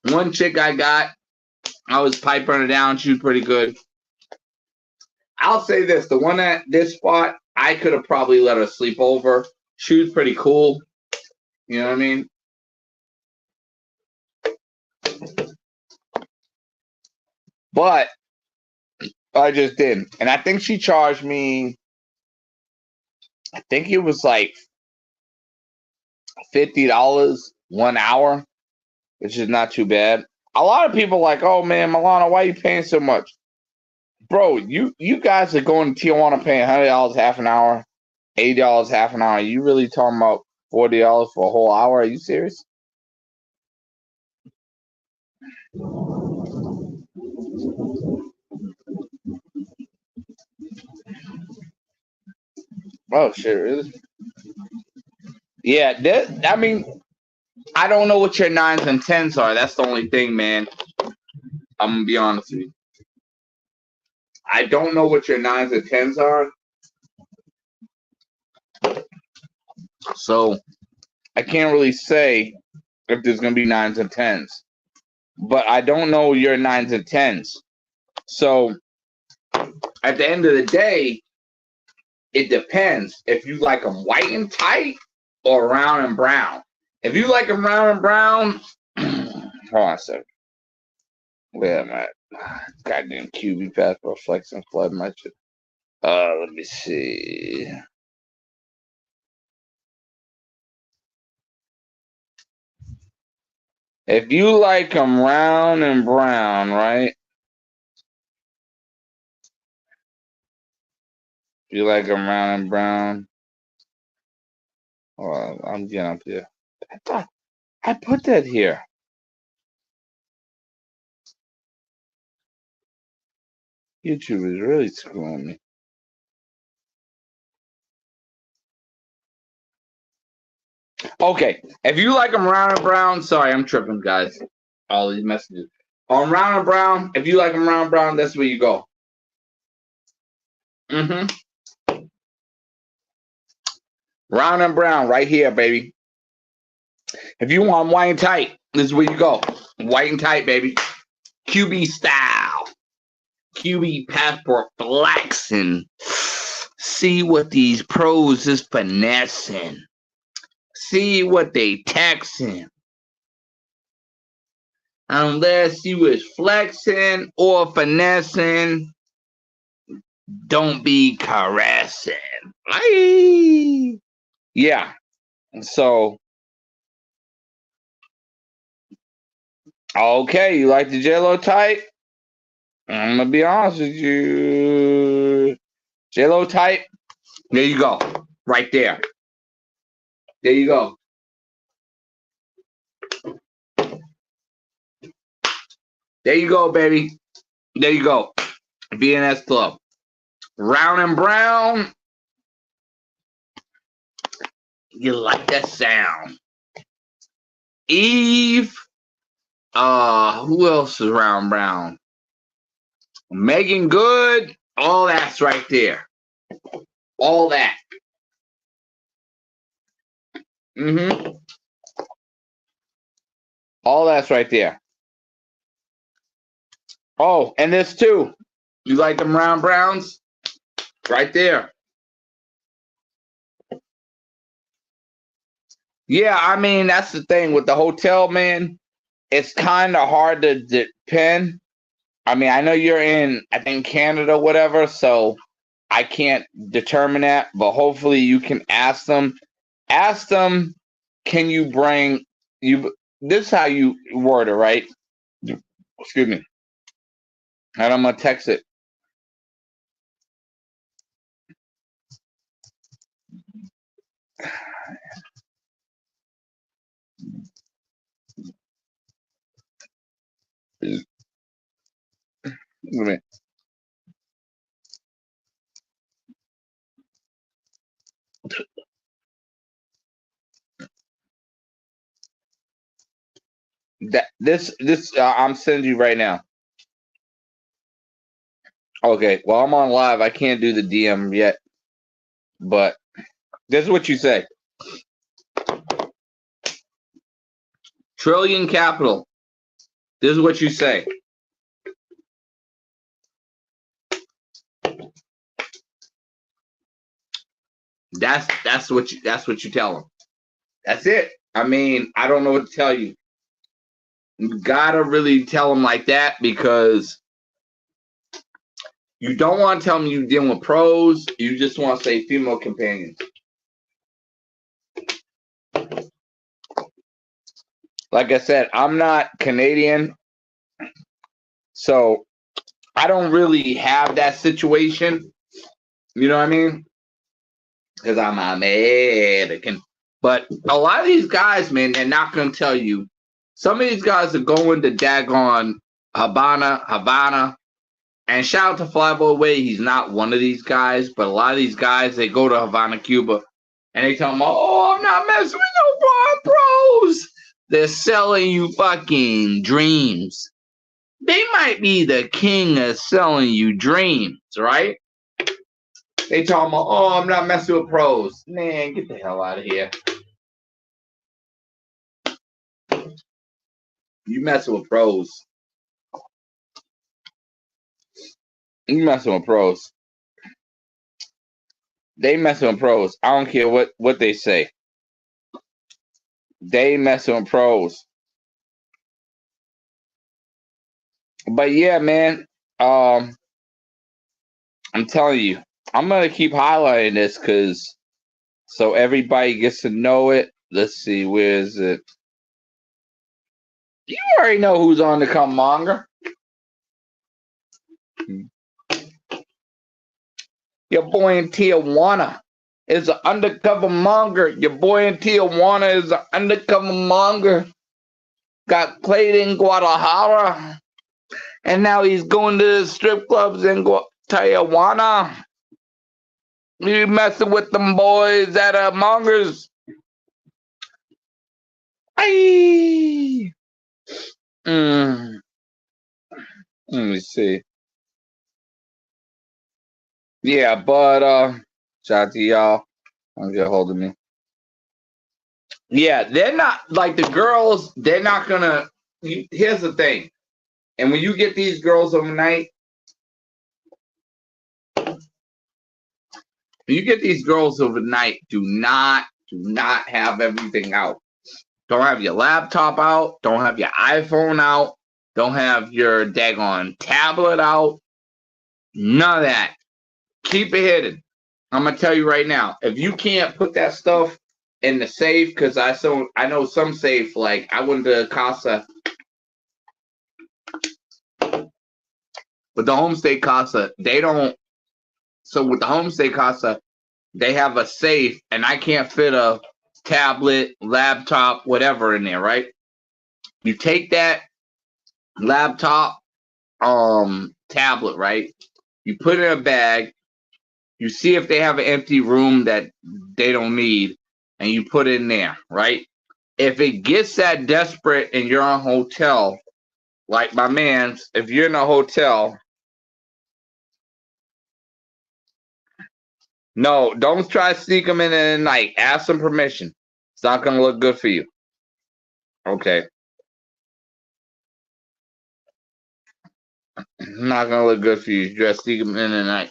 Speaker 1: one chick I was piping her down. She was pretty good. I'll say this: the one at this spot, I could have probably let her sleep over. She was pretty cool. You know what I mean? But I just didn't, and I think she charged me. I think it was like $50 1 hour, which is not too bad. A lot of people are like, oh man, Milana, why are you paying so much? Bro, you guys are going to Tijuana paying $100 half an hour, $80 half an hour. You really talking about $40 for a whole hour? Are you serious? Oh shit, really? Yeah, I mean, I don't know what your 9s and 10s are. That's the only thing, man. I'm gonna be honest with you. I don't know what your 9s and 10s are. So I can't really say if there's gonna be 9s and 10s. But I don't know your 9s and 10s. So at the end of the day, it depends if you like them white and tight or round and brown. If you like them round and brown, hold on a second. Where am I? Goddamn QB passport flex and flood my shit. Let me see. If you like them round and brown, right? If you like them round and brown. Oh, I'm getting up here. I thought I put that here. YouTube is really screwing me. Okay, if you like them round and brown, sorry, I'm tripping, guys. All these messages. On round and brown, if you like them round and brown, that's where you go. Round and brown, right here, baby. If you want white and tight, this is where you go. White and tight, baby. QB style. QB passport flexing. See what these pros is finessing. see what they texting. Unless you is flexing or finessing, don't be caressing. Aye. Yeah. So, okay, you like the J-Lo type? I'm gonna be honest with you. J-Lo type. There you go. Right there. There you go. There you go, baby. There you go. BNS Club. Round and Brown. You like that sound. Eve. Who else is Round Brown? Megan Good. All that's right there. All that. Mm-hmm. All that's right there. Oh, and this too. You like them Round Browns? Right there. Yeah, I mean, that's the thing with the hotel, man. It's kind of hard to depend. I mean, I know you're in, I think, Canada, whatever, so I can't determine that, but hopefully you can ask them. Ask them, can you bring you? This is how you word it, right? Excuse me. And I'm gonna text it. Wait a minute. This I'm sending you right now. Okay, well I'm on live. I can't do the DM yet, but this is what you say. Trillion Capital. This is what you say. That's what you tell them. That's it. I mean, I don't know what to tell you. You gotta really tell them like that because you don't want to tell them you're dealing with pros. You just want to say female companions. Like I said, I'm not Canadian, so I don't really have that situation. You know what I mean? Because I'm American. But a lot of these guys, man, they're not going to tell you. Some of these guys are going to daggone Havana. And shout out to Flyboy Way. He's not one of these guys. But a lot of these guys, they go to Havana, Cuba. And they tell them, oh, I'm not messing with no pros. They're selling you fucking dreams. They might be the king of selling you dreams, right? They tell them, oh, I'm not messing with pros. Man, get the hell out of here. You messing with pros. You messing with pros. They messing with pros. I don't care what they say. They messing with pros. But yeah, man. I'm telling you, I'm gonna keep highlighting this because so everybody gets to know it. Let's see, where is it? You already know who's on the come monger. Your boy in Tijuana is an undercover monger. Your boy in Tijuana is an undercover monger. Got played in Guadalajara. And now he's going to the strip clubs in Tijuana. You messing with them boys at Mongers. Aye. Let me see. Yeah, but shout out to y'all. Don't get a hold of me. Yeah, they're not like the girls, they're not gonna here's the thing. And when you get these girls overnight, do not Do not have everything out. Don't have your laptop out. Don't have your iPhone out. Don't have your daggone tablet out. None of that. Keep it hidden. I'm gonna tell you right now. If you can't put that stuff in the safe, because I know some safe, like I went to Casa, with the Homestay Casa, they don't. So with the Homestay Casa, they have a safe, and I can't fit a tablet, laptop, whatever in there, right? You take that laptop, tablet, right? You put it in a bag. You see if they have an empty room that they don't need, and you put it in there, right? If it gets that desperate and you're on hotel, like my man's, if you're in a hotel, no, don't try to sneak them in the night. Ask them permission. It's not gonna look good for you. Okay. Not gonna look good for you. Just sneak them in the night.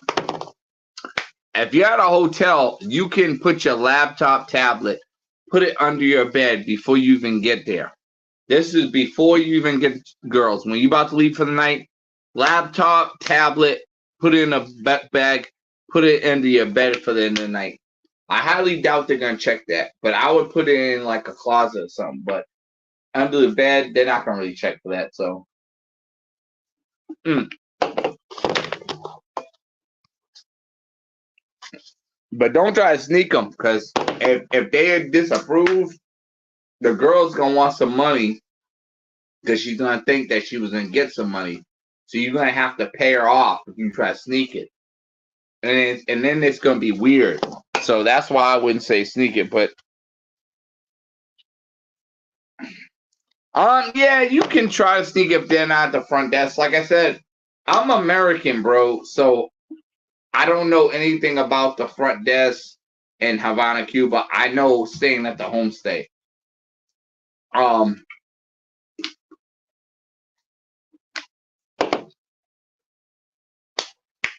Speaker 1: If you're at a hotel, you can put your laptop, tablet, put it under your bed before you even get there. This is before you even get girls. When you about to leave for the night, laptop, tablet, put it in a bag, put it under your bed for the end of the night. I highly doubt they're gonna check that, but I would put it in like a closet or something. But under the bed, they're not gonna really check for that. So, but don't try to sneak them, because if they disapprove, the girl's gonna want some money, because she's gonna think that she was gonna get some money. So you're gonna have to pay her off if you try to sneak it, and then it's gonna be weird. So that's why I wouldn't say sneak it. But yeah, you can try to sneak if they're not at the front desk. Like I said, I'm American, bro. So I don't know anything about the front desk in Havana, Cuba. I know staying at the homestay.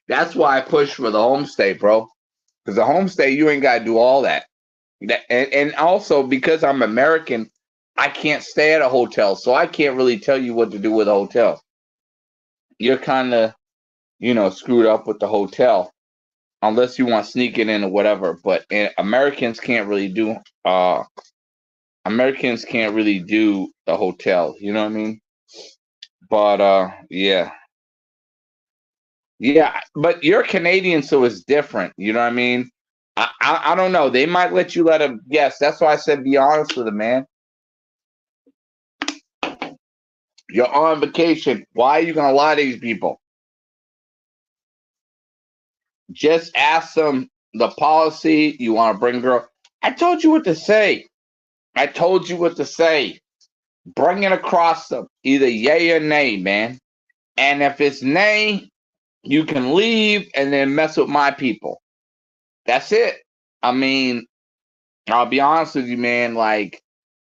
Speaker 1: That's why I push for the homestay, bro. Because the homestay, you ain't gotta do all that. And also because I'm American, I can't stay at a hotel, so I can't really tell you what to do with a hotel. You're kind of, screwed up with the hotel unless you want to sneak it in or whatever. But Americans can't really do. Americans can't really do the hotel. You know what I mean? But yeah. Yeah, but you're Canadian, so it's different. You know what I mean? I don't know. They might let you let them guess. That's why I said be honest with them, man. You're on vacation. Why are you gonna lie to these people? Just ask them the policy. You want to bring girl? I told you what to say. I told you what to say. Bring it across them. Either yay or nay, man. And if it's nay, you can leave and then mess with my people. That's it. I mean, I'll be honest with you, man. Like,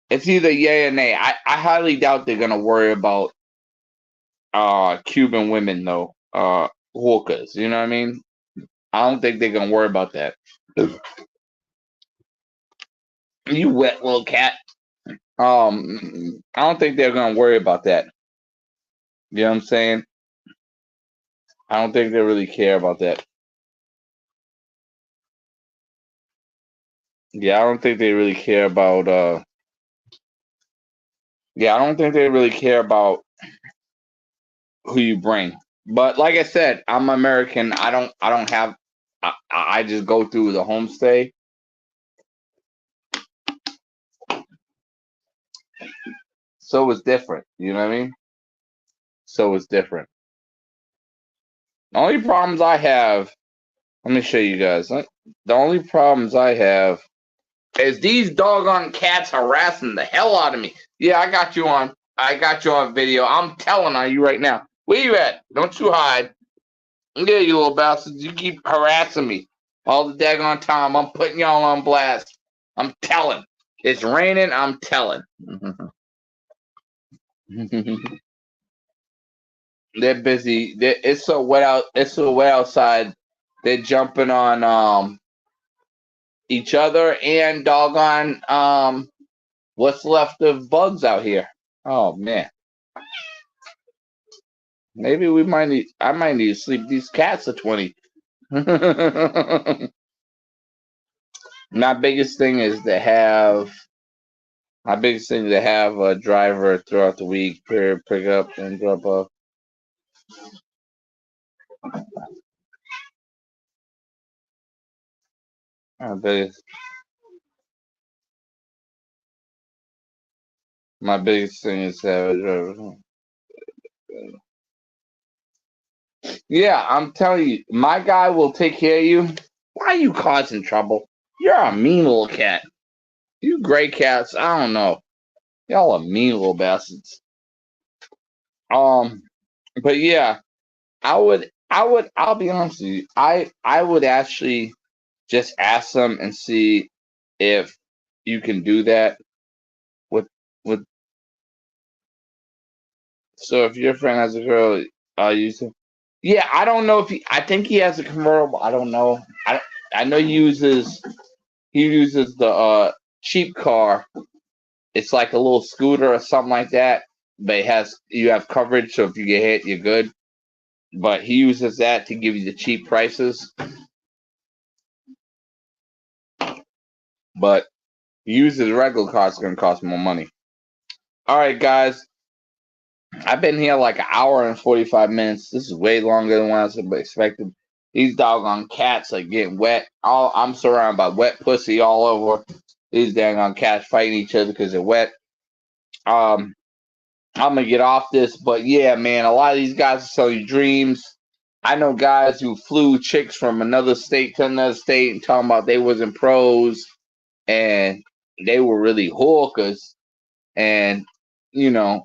Speaker 1: it's either yay or nay. I highly doubt they're gonna worry about Cuban women though. Hookers. You know what I mean? I don't think they're gonna worry about that. You wet little cat. I don't think they're gonna worry about that. You know what I'm saying? I don't think they really care about that. Yeah, I don't think they really care about yeah, I don't think they really care about who you bring. But like I said, I'm American. I don't have I just go through the homestay. So it's different. You know what I mean? So it's different. The only problems I have, let me show you guys. The only problems I have is these doggone cats harassing the hell out of me. Yeah, I got you on. I got you on video. I'm telling on you right now. Where you at? Don't you hide. Yeah, you little bastards. You keep harassing me all the daggone time. I'm putting y'all on blast. I'm telling. It's raining. I'm telling. They're busy. It's so wet out. It's so wet outside. They're jumping on each other and doggone what's left of bugs out here. Oh man. Maybe I might need to sleep these cats at 20. My biggest thing is to have a driver throughout the week, pick up and drop off. My biggest thing is to have a driver. Yeah, I'm telling you, my guy will take care of you. Why are you causing trouble? You're a mean little cat. You gray cats, I don't know. Y'all are mean little bastards. But yeah, I'll be honest with you. I would actually just ask them and see if you can do that with with. So if your friend has a girl, you say, yeah, I don't know if I think he has a convertible. I don't know. I know he uses the cheap car. It's like a little scooter or something like that. But you have coverage, so if you get hit, you're good. But he uses that to give you the cheap prices. But he uses regular car, it's going to cost more money. All right, guys. I've been here like an hour and 45 minutes. This is way longer than what I was expecting. These doggone cats are getting wet. I'm surrounded by wet pussy all over. These daggone cats fighting each other because they're wet. I'm gonna get off this, but yeah, man, a lot of these guys are selling you dreams. I know guys who flew chicks from another state to another state and talking about they wasn't pros and they were really hawkers and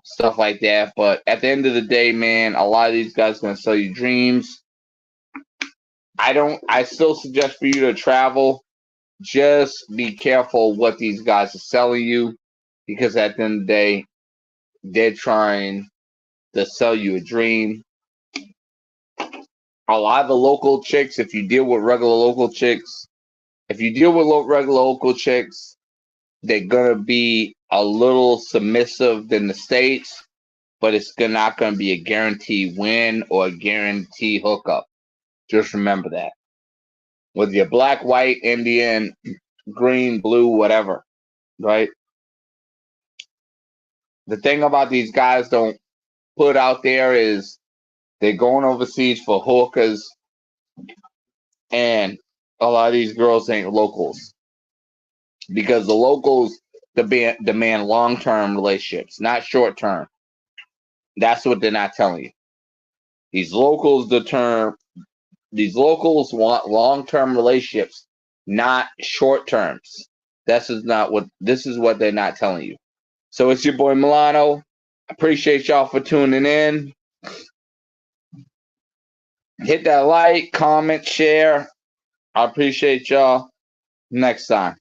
Speaker 1: stuff like that. But at the end of the day, man, a lot of these guys are gonna sell you dreams. I still suggest for you to travel. Just be careful what these guys are selling you, because at the end of the day, they're trying to sell you a dream. A lot of the local chicks, if you deal with regular local chicks, they're gonna be a little submissive than the States, but it's not gonna be a guaranteed win or a guaranteed hookup. Just remember that. Whether you're black, white, Indian, green, blue, whatever, right? The thing about these guys don't put out there is they're going overseas for hookers, and a lot of these girls ain't locals, because the locals demand long-term relationships, not short-term. That's what they're not telling you. These locals want long-term relationships, not short terms. This is what they're not telling you. So it's your boy Milano. Appreciate y'all for tuning in. Hit that like, comment, share. I appreciate y'all. Next time.